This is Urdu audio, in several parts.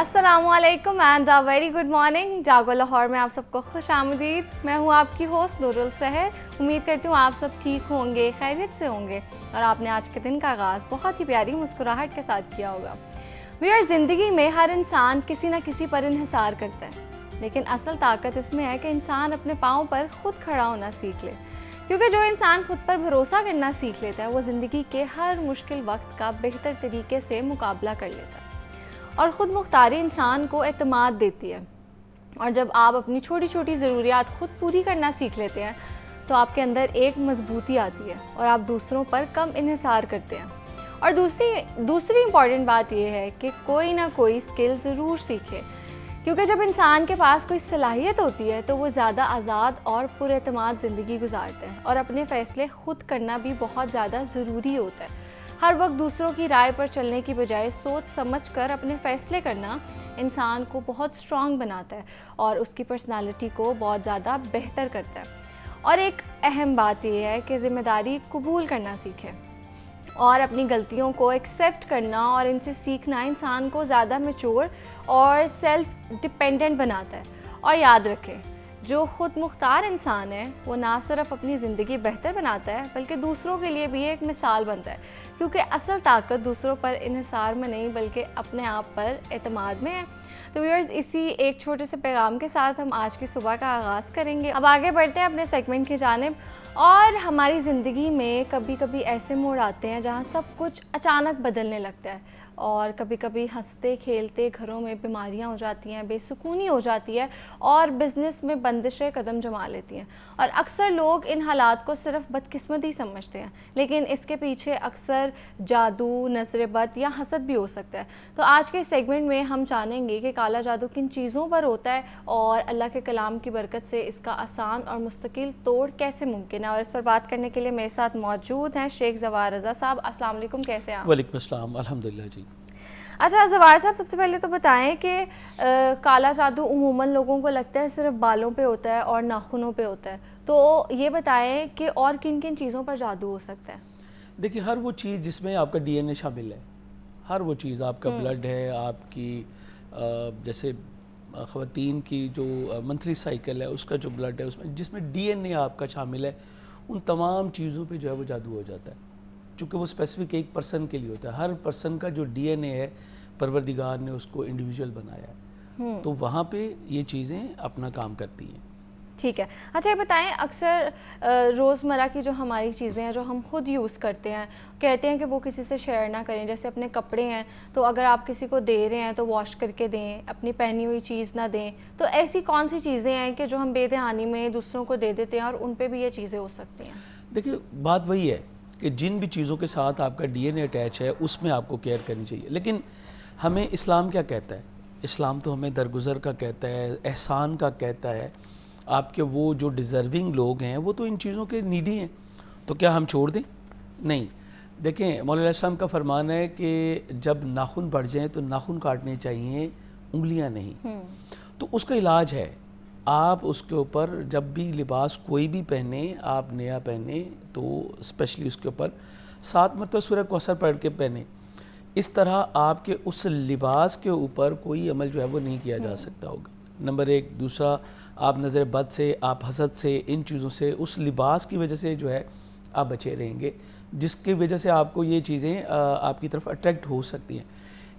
السلام علیکم اینڈ ویری گڈ مارننگ. جاگو لاہور میں آپ سب کو خوش آمدید. میں ہوں آپ کی ہوسٹ نور السحر. امید کرتی ہوں آپ سب ٹھیک ہوں گے, خیریت سے ہوں گے اور آپ نے آج کے دن کا آغاز بہت ہی پیاری مسکراہٹ کے ساتھ کیا ہوگا. ویئر زندگی میں ہر انسان کسی نہ کسی پر انحصار کرتا ہے, لیکن اصل طاقت اس میں ہے کہ انسان اپنے پاؤں پر خود کھڑا ہونا سیکھ لے, کیونکہ جو انسان خود پر بھروسہ کرنا سیکھ لیتا ہے وہ زندگی کے ہر مشکل وقت کا بہتر طریقے سے مقابلہ کر لیتا ہے. اور خود مختاری انسان کو اعتماد دیتی ہے, اور جب آپ اپنی چھوٹی چھوٹی ضروریات خود پوری کرنا سیکھ لیتے ہیں تو آپ کے اندر ایک مضبوطی آتی ہے اور آپ دوسروں پر کم انحصار کرتے ہیں. اور دوسری امپورٹنٹ بات یہ ہے کہ کوئی نہ کوئی اسکل ضرور سیکھے, کیونکہ جب انسان کے پاس کوئی صلاحیت ہوتی ہے تو وہ زیادہ آزاد اور پر اعتماد زندگی گزارتے ہیں, اور اپنے فیصلے خود کرنا بھی بہت زیادہ ضروری ہوتا ہے. ہر وقت دوسروں کی رائے پر چلنے کی بجائے سوچ سمجھ کر اپنے فیصلے کرنا انسان کو بہت اسٹرانگ بناتا ہے اور اس کی پرسنالٹی کو بہت زیادہ بہتر کرتا ہے. اور ایک اہم بات یہ ہے کہ ذمہ داری قبول کرنا سیکھیں, اور اپنی غلطیوں کو ایکسیپٹ کرنا اور ان سے سیکھنا انسان کو زیادہ میچور اور سیلف ڈیپینڈنٹ بناتا ہے. اور یاد رکھیں, جو خود مختار انسان ہے وہ نہ صرف اپنی زندگی بہتر بناتا ہے بلکہ دوسروں کے لیے بھی ایک مثال بنتا ہے, کیونکہ اصل طاقت دوسروں پر انحصار میں نہیں بلکہ اپنے آپ پر اعتماد میں ہے. تو ویورز, اسی ایک چھوٹے سے پیغام کے ساتھ ہم آج کی صبح کا آغاز کریں گے. اب آگے بڑھتے ہیں اپنے سیگمنٹ کی جانب. اور ہماری زندگی میں کبھی کبھی ایسے موڑ آتے ہیں جہاں سب کچھ اچانک بدلنے لگتا ہے, اور کبھی کبھی ہنستے کھیلتے گھروں میں بیماریاں ہو جاتی ہیں, بے سکونی ہو جاتی ہے, اور بزنس میں بندشیں قدم جما لیتی ہیں. اور اکثر لوگ ان حالات کو صرف بدقسمتی سمجھتے ہیں, لیکن اس کے پیچھے اکثر جادو, نظر بد یا حسد بھی ہو سکتا ہے. تو آج کے سیگمنٹ میں ہم جانیں گے کہ کالا جادو کن چیزوں پر ہوتا ہے اور اللہ کے کلام کی برکت سے اس کا آسان اور مستقل توڑ کیسے ممکن ہے. اور اس پر بات کرنے کے لیے میرے ساتھ موجود ہیں شیخ زوار رضا صاحب. السلام علیکم, کیسے ہیں آپ؟ وعلیکم السلام, الحمدللہ. جی اچھا زوار صاحب, سب سے پہلے تو بتائیں کہ کالا جادو عموماً لوگوں کو لگتا ہے صرف بالوں پہ ہوتا ہے اور ناخنوں پہ ہوتا ہے, تو یہ بتائیں کہ اور کن کن چیزوں پر جادو ہو سکتا ہے؟ دیکھیے, ہر وہ چیز جس میں آپ کا ڈی این اے شامل ہے, ہر وہ چیز, آپ کا بلڈ ہے, آپ کی جیسے خواتین کی جو منتھلی سائیکل ہے اس کا جو بلڈ ہے, اس میں جس میں ڈی این اے آپ کا شامل ہے, ان تمام چیزوں پہ جو ہے وہ جادو ہو جاتا ہے, چونکہ وہ اسپیسیفک ایک پرسن کے لیے ہوتا ہے. ہر پرسن کا جو ڈی این اے ہے پروردگار نے اس کو انڈیویجول بنایا ہے, تو وہاں پہ یہ چیزیں اپنا کام کرتی ہیں. ٹھیک ہے. اچھا یہ بتائیں, اکثر روزمرہ کی جو ہماری چیزیں ہیں جو ہم خود یوز کرتے ہیں, کہتے ہیں کہ وہ کسی سے شیئر نہ کریں. جیسے اپنے کپڑے ہیں تو اگر آپ کسی کو دے رہے ہیں تو واش کر کے دیں, اپنی پہنی ہوئی چیز نہ دیں. تو ایسی کون سی چیزیں ہیں کہ جو ہم بے دہانی میں دوسروں کو دے دیتے ہیں اور ان پہ بھی یہ چیزیں ہو سکتی ہیں؟ دیکھیے, بات وہی ہے کہ جن بھی چیزوں کے ساتھ آپ کا ڈی این اے اٹیچ ہے اس میں آپ کو کیئر کرنی چاہیے. لیکن ہمیں اسلام کیا کہتا ہے؟ اسلام تو ہمیں درگزر کا کہتا ہے, احسان کا کہتا ہے. آپ کے وہ جو ڈیزرونگ لوگ ہیں وہ تو ان چیزوں کے نیڈی ہیں, تو کیا ہم چھوڑ دیں؟ نہیں. دیکھیں, مولا علیہ السلام کا فرمان ہے کہ جب ناخن بڑھ جائیں تو ناخن کاٹنے چاہیے, انگلیاں نہیں. تو اس کا علاج ہے, آپ اس کے اوپر جب بھی لباس کوئی بھی پہنے, آپ نیا پہنے تو اسپیشلی اس کے اوپر 7 مرتبہ سورہ کوثر پڑھ کے پہنے. اس طرح آپ کے اس لباس کے اوپر کوئی عمل جو ہے وہ نہیں کیا جا سکتا ہوگا. نمبر 1. دوسرا, آپ نظر بد سے, آپ حسد سے, ان چیزوں سے, اس لباس کی وجہ سے جو ہے آپ بچے رہیں گے, جس کی وجہ سے آپ کو یہ چیزیں آپ کی طرف اٹریکٹ ہو سکتی ہیں.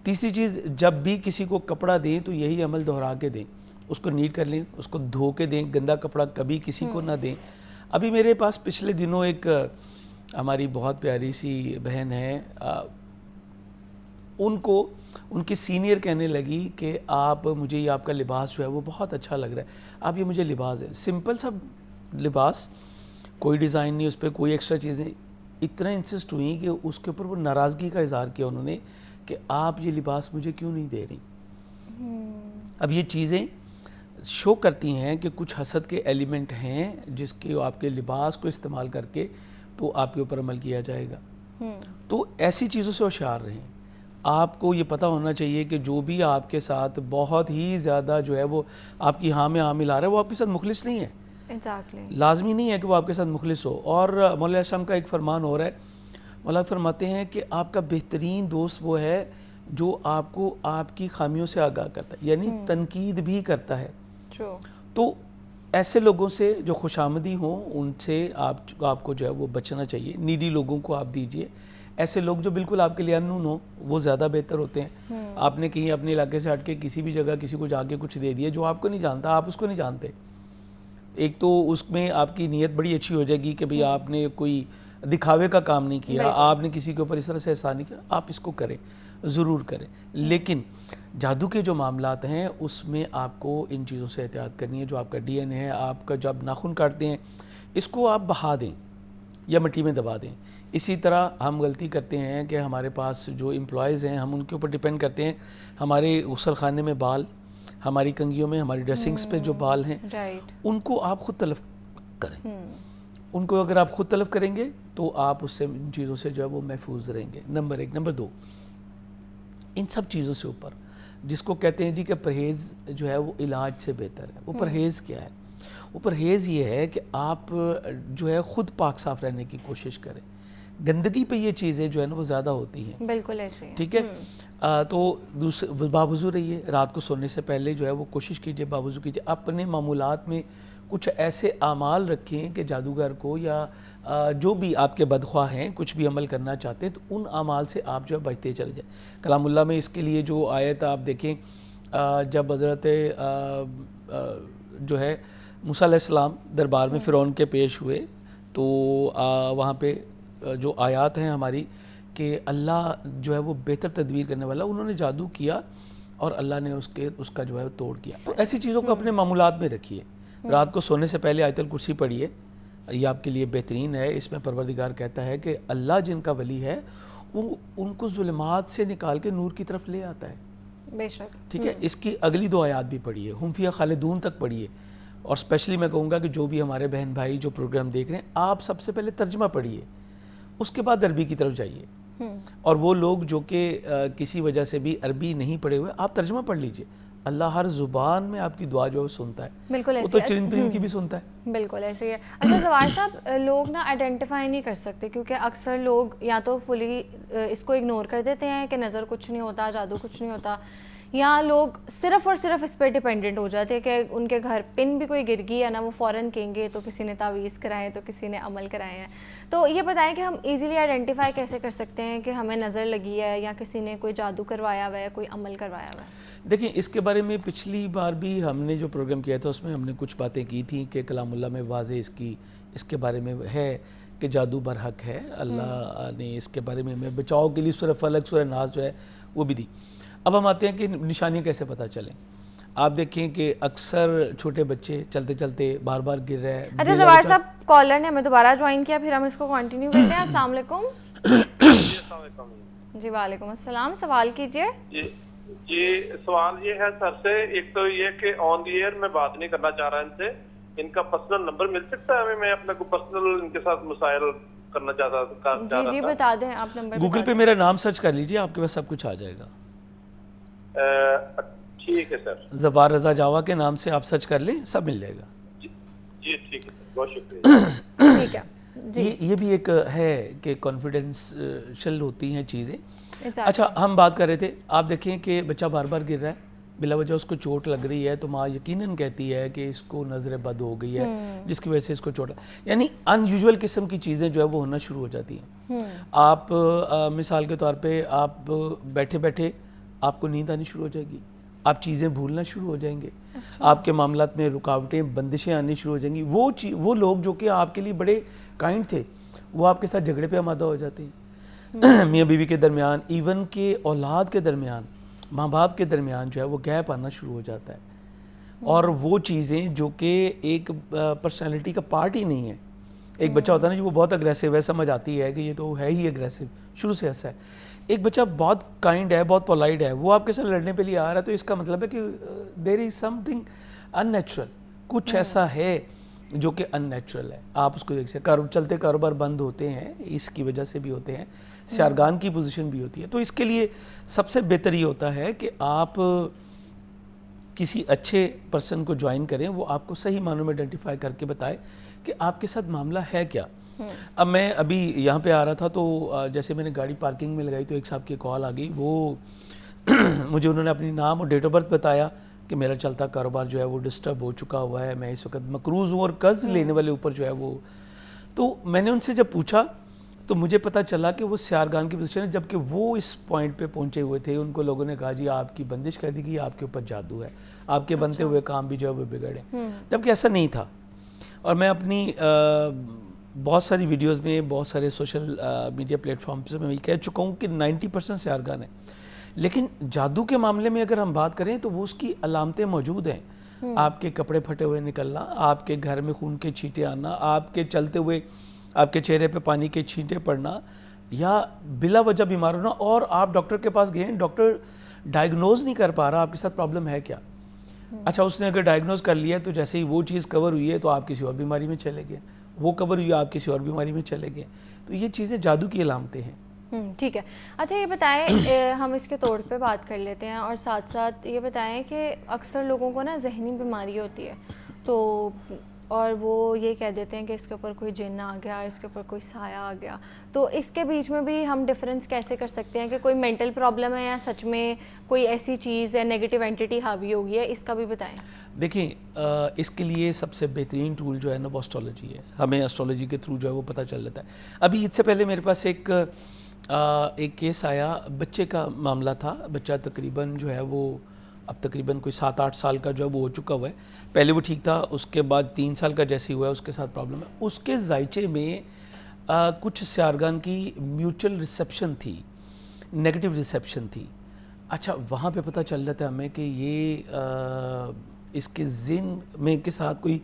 تیسری چیز, جب بھی کسی کو کپڑا دیں تو یہی عمل دہرا کے دیں, اس کو نیٹ کر لیں, اس کو دھو کے دیں. گندا کپڑا کبھی کسی کو نہ دیں. ابھی میرے پاس پچھلے دنوں ایک ہماری بہت پیاری سی بہن ہے, ان کی سینئر کہنے لگی کہ آپ مجھے یہ آپ کا لباس جو ہے وہ بہت اچھا لگ رہا ہے, آپ یہ مجھے لباس ہے, سمپل سا لباس, کوئی ڈیزائن نہیں اس پہ, کوئی ایکسٹرا چیزیں. اتنا انسسٹ ہوئی کہ اس کے اوپر وہ ناراضگی کا اظہار کیا انہوں نے کہ آپ یہ لباس مجھے کیوں نہیں دے رہی. اب یہ چیزیں شو کرتی ہیں کہ کچھ حسد کے ایلیمنٹ ہیں جس کے آپ کے لباس کو استعمال کر کے تو آپ کے اوپر عمل کیا جائے گا. تو ایسی چیزوں سے ہوشیار رہیں. آپ کو یہ پتہ ہونا چاہیے کہ جو بھی آپ کے ساتھ بہت ہی زیادہ جو ہے وہ آپ کی ہاں میں ہاں ملا رہا ہے, وہ آپ کے ساتھ مخلص نہیں ہے. لازمی نہیں ہے کہ وہ آپ کے ساتھ مخلص ہو. اور مولا علیہ السلام کا ایک فرمان ہو رہا ہے, مولا فرماتے ہیں کہ آپ کا بہترین دوست وہ ہے جو آپ کو آپ کی خامیوں سے آگاہ کرتا ہے، یعنی تنقید بھی کرتا ہے. تو ایسے لوگوں سے جو خوش آمدی ہوں ان سے آپ کو جو ہے وہ بچنا چاہیے. نیڈی لوگوں کو آپ دیجئے. ایسے لوگ جو بالکل آپ کے لیے اننون ہوں وہ زیادہ بہتر ہوتے ہیں. آپ نے کہیں اپنے علاقے سے ہٹ کے کسی بھی جگہ کسی کو جا کے کچھ دے دیا جو آپ کو نہیں جانتا، آپ اس کو نہیں جانتے. ایک تو اس میں آپ کی نیت بڑی اچھی ہو جائے گی کہ بھئی آپ نے کوئی دکھاوے کا کام نہیں کیا، آپ نے کسی کے اوپر اس طرح سے احسان نہیں کیا. آپ اس کو کریں، ضرور کریں. لیکن جادو کے جو معاملات ہیں اس میں آپ کو ان چیزوں سے احتیاط کرنی ہے. جو آپ کا ڈی این ہے، آپ کا جب ناخن کاٹتے ہیں اس کو آپ بہا دیں یا مٹی میں دبا دیں. اسی طرح ہم غلطی کرتے ہیں کہ ہمارے پاس جو امپلائیز ہیں ہم ان کے اوپر ڈیپینڈ کرتے ہیں. ہمارے غسل خانے میں بال، ہماری کنگھیوں میں، ہماری ڈریسنگز پہ جو بال ہیں ان کو آپ خود تلف کریں. ان کو اگر آپ خود تلف کریں گے تو آپ اس سے ان چیزوں سے جو ہے وہ محفوظ رہیں گے. نمبر 1. نمبر 2، ان سب چیزوں سے اوپر جس کو کہتے ہیں جی کہ پرہیز جو ہے وہ علاج سے بہتر ہے. وہ پرہیز کیا ہے؟ وہ پرہیز یہ ہے کہ آپ جو ہے خود پاک صاف رہنے کی کوشش کریں. گندگی پہ یہ چیزیں جو ہے نا وہ زیادہ ہوتی ہیں. بالکل ایسے ہیں. ٹھیک ہے. تو باوضو رہیے. رات کو سونے سے پہلے جو ہے وہ کوشش کیجئے باوضو کیجئے. اپنے معمولات میں کچھ ایسے اعمال رکھیں کہ جادوگر کو یا جو بھی آپ کے بدخواہ ہیں کچھ بھی عمل کرنا چاہتے ہیں تو ان اعمال سے آپ جو ہے بچتے چلے جائیں. کلام اللہ میں اس کے لیے جو آیت آپ دیکھیں، جب حضرت جو ہے موسیٰ علیہ السلام دربار میں فرعون کے پیش ہوئے تو وہاں پہ جو آیات ہیں ہماری کہ اللہ جو ہے وہ بہتر تدبیر کرنے والا، انہوں نے جادو کیا اور اللہ نے اس کا جو ہے توڑ کیا. تو ایسی چیزوں کو اپنے معمولات میں رکھیے. رات کو سونے سے پہلے آیت الکرسی پڑھیے، یہ آپ کے لیے بہترین ہے. اس میں پروردگار کہتا ہے کہ اللہ جن کا ولی ہے وہ ان کو ظلمات سے نکال کے نور کی طرف لے آتا ہے. بے شک. ٹھیک ہے. اس کی اگلی 2 آیات بھی پڑھیے، ہم فیہا خالدون تک پڑھیے. اور اسپیشلی میں کہوں گا کہ جو بھی ہمارے بہن بھائی جو پروگرام دیکھ رہے ہیں آپ سب سے پہلے ترجمہ پڑھیے، اس کے بعد عربی کی طرف جائیے. اور وہ لوگ جو کہ کسی وجہ سے بھی عربی نہیں پڑھے ہوئے آپ ترجمہ پڑھ لیجئے. اللہ ہر زبان میں آپ کی دعا جو ہے سنتا ہے. بالکل وہ تو چرند پرند کی بھی سنتا ہے. بالکل ایسے ہی ہے. اچھا زوار صاحب، لوگ نا آئیڈینٹیفائی نہیں کر سکتے کیونکہ اکثر لوگ یا تو فلی اس کو اگنور کر دیتے ہیں کہ نظر کچھ نہیں ہوتا، جادو کچھ نہیں ہوتا، یا لوگ صرف اور صرف اس پہ ڈیپینڈنٹ ہو جاتے ہیں کہ ان کے گھر پن بھی کوئی گر گئی ہے نا وہ فوراً کہیں گے تو کسی نے تعویذ کرائے تو کسی نے عمل کرائے ہیں. تو یہ بتائیں کہ ہم ایزیلی آئیڈینٹیفائی کیسے کر سکتے ہیں کہ ہمیں نظر لگی ہے یا کسی نے کوئی جادو کروایا ہوا ہے، کوئی عمل کروایا ہوا ہے؟ دیکھیں اس کے بارے میں پچھلی بار بھی ہم نے جو پروگرام کیا تھا اس میں ہم نے کچھ باتیں کی تھیں کہ کلام اللہ میں واضح اس کے بارے میں ہے کہ جادو برحق ہے. اللہ نے اس کے بارے میں بچاؤ کے لیے سورہ فلق سورہ ناس جو ہے وہ بھی دی. اب ہم آتے ہیں کہ نشانیاں کیسے پتہ چلیں. آپ دیکھیں کہ اکثر چھوٹے بچے چلتے چلتے بار بار گر رہے ہیں. اچھا زوار صاحب، کالر نے ہمیں دوبارہ جوائن کیا، پھر ہم اس کو کنٹینیو کرتے ہیں. السلام علیکم. جی وعلیکم السلام، سوال کیجئے. جی سوال یہ ہے سر سے، ایک تو یہ کہ آن دی ایئر میں بات نہیں کرنا چاہ رہا ان سے، ان کا پرسنل نمبر مل سکتا ہے ہمیں؟ میں اپنے کو پرسنل ان کے ساتھ مسائل کرنا چاہتا تھا. جی بتا دیں آپ نمبر. گوگل پہ میرا نام سرچ کر لیجئے، آپ کے پاس سب کچھ آ جائے گا. ٹھیک ہے سر. زوار رضا جاوا کے نام سے آپ سرچ کر لیں، سب مل جائے گا. جی ٹھیک ہے، بہت شکریہ. ٹھیک ہے. یہ بھی ایک ہے کہ کانفیڈینشل ہوتی ہیں چیزیں. اچھا ہم بات کر رہے تھے، آپ دیکھیں کہ بچہ بار بار گر رہا ہے، بلا وجہ اس کو چوٹ لگ رہی ہے تو ماں یقیناً کہتی ہے کہ اس کو نظر بد ہو گئی ہے جس کی وجہ سے اس کو چوٹ، یعنی ان یوزول قسم کی چیزیں جو ہے وہ ہونا شروع ہو جاتی ہیں. آپ مثال کے طور پہ آپ بیٹھے بیٹھے آپ کو نیند آنی شروع ہو جائے گی، آپ چیزیں بھولنا شروع ہو جائیں گے، آپ کے معاملات میں رکاوٹیں بندشیں آنی شروع ہو جائیں گی. وہ لوگ جو کہ آپ کے لیے بڑے کائنڈ تھے وہ آپ کے ساتھ جھگڑے پہ آمادہ ہو جاتے ہیں. میاں بیوی کے درمیان، ایون کہ اولاد کے درمیان، ماں باپ کے درمیان جو ہے وہ گیپ آنا شروع ہو جاتا ہے. اور وہ چیزیں جو کہ ایک پرسنالٹی کا پارٹ ہی نہیں ہے. ایک بچہ ہوتا ہے نا جو وہ بہت اگریسو ہے، سمجھ آتی ہے کہ یہ تو ہے ہی اگریسو، شروع سے ایسا ہے. ایک بچہ بہت کائنڈ ہے، بہت پولائٹ ہے، وہ آپ کے ساتھ لڑنے پہ لیے آ رہا ہے تو اس کا مطلب ہے کہ دیر از سم تھنگ ان نیچرل، کچھ ایسا ہے جو کہ ان نیچرل ہے. آپ اس کو دیکھ سکتے، چلتے کاروبار بند ہوتے ہیں اس کی وجہ سے بھی ہوتے ہیں، سیارگان کی پوزیشن بھی ہوتی ہے. تو اس کے لیے سب سے بہتر یہ ہوتا ہے کہ آپ کسی اچھے پرسن کو جوائن کریں، وہ آپ کو صحیح معنوں میں آئیڈینٹیفائی کر کے بتائے کہ آپ کے ساتھ معاملہ ہے کیا. اب میں ابھی یہاں پہ آ رہا تھا تو جیسے میں نے گاڑی پارکنگ میں لگائی تو ایک صاحب کی کال آ گئی، وہ مجھے انہوں نے اپنی نام اور ڈیٹ آف برتھ بتایا کہ میرا چلتا کاروبار جو ہے وہ ڈسٹرب ہو چکا ہوا ہے, میں اس وقت مقروض ہوں اور قرض لینے والے اوپر جو ہے وہ. تو میں نے ان سے جب پوچھا تو مجھے پتہ چلا کہ وہ سیارگان کی پوزیشن ہے, جبکہ وہ اس پوائنٹ پہ پہنچے ہوئے تھے. ان کو لوگوں نے کہا جی آپ کی بندش کر دی گئی, آپ کے اوپر جادو ہے, آپ کے بنتے ہوئے کام بھی جو ہے وہ بگڑے, جبکہ ایسا نہیں تھا. اور میں اپنی بہت ساری ویڈیوز میں, بہت سارے سوشل میڈیا پلیٹ فارمز میں کہہ چکا ہوں کہ 90% سیارگان ہے. لیکن جادو کے معاملے میں اگر ہم بات کریں تو وہ اس کی علامتیں موجود ہیں. آپ کے کپڑے پھٹے ہوئے نکلنا, آپ کے گھر میں خون کے چھینٹے آنا, آپ کے چلتے ہوئے آپ کے چہرے پہ پانی کے چھینٹے پڑنا, یا بلا وجہ بیمار ہونا, اور آپ ڈاکٹر کے پاس گئے ہیں, ڈاکٹر ڈائیگنوز نہیں کر پا رہا آپ کے ساتھ پرابلم ہے کیا. اچھا اس نے اگر ڈائیگنوز کر لیا تو جیسے ہی وہ چیز کور ہوئی ہے تو آپ کسی اور بیماری میں چلے گئے, وہ کور ہوئی آپ کسی اور بیماری میں چلے گئے. تو یہ چیزیں جادو کی علامتیں ہیں. ٹھیک ہے. اچھا یہ بتائیں, ہم اس کے طور پہ بات کر لیتے ہیں, اور ساتھ ساتھ یہ بتائیں کہ اکثر لوگوں کو نا ذہنی بیماری ہوتی ہے, تو اور وہ یہ کہہ دیتے ہیں کہ اس کے اوپر کوئی جن آ گیا, اس کے اوپر کوئی سایہ آ گیا. تو اس کے بیچ میں بھی ہم ڈفرینس کیسے کر سکتے ہیں کہ کوئی مینٹل پرابلم ہے یا سچ میں کوئی ایسی چیز ہے, نیگیٹو اینٹی حاوی ہوگی ہے, اس کا بھی بتائیں. دیکھیں اس کے لیے سب سے بہترین ٹول جو ہے نا وہ اسٹرالوجی ہے. ہمیں اسٹرالوجی کے تھرو جو ہے وہ پتہ چل جاتا ہے. ابھی اس سے پہلے میرے پاس ایک کیس آیا, بچے کا معاملہ تھا. بچہ تقریباً جو ہے وہ اب تقریباً کوئی 7-8 سال کا جو ہے وہ ہو چکا ہوا ہے. پہلے وہ ٹھیک تھا, اس کے بعد 3 سال کا جیسے ہوا ہے اس کے ساتھ پرابلم ہے. اس کے ذائچے میں کچھ سیارگان کی میوچل ریسیپشن تھی, نیگیٹو ریسیپشن تھی. اچھا وہاں پہ پتہ چل جاتا ہے ہمیں کہ یہ اس کے ذہن میں کے ساتھ کوئی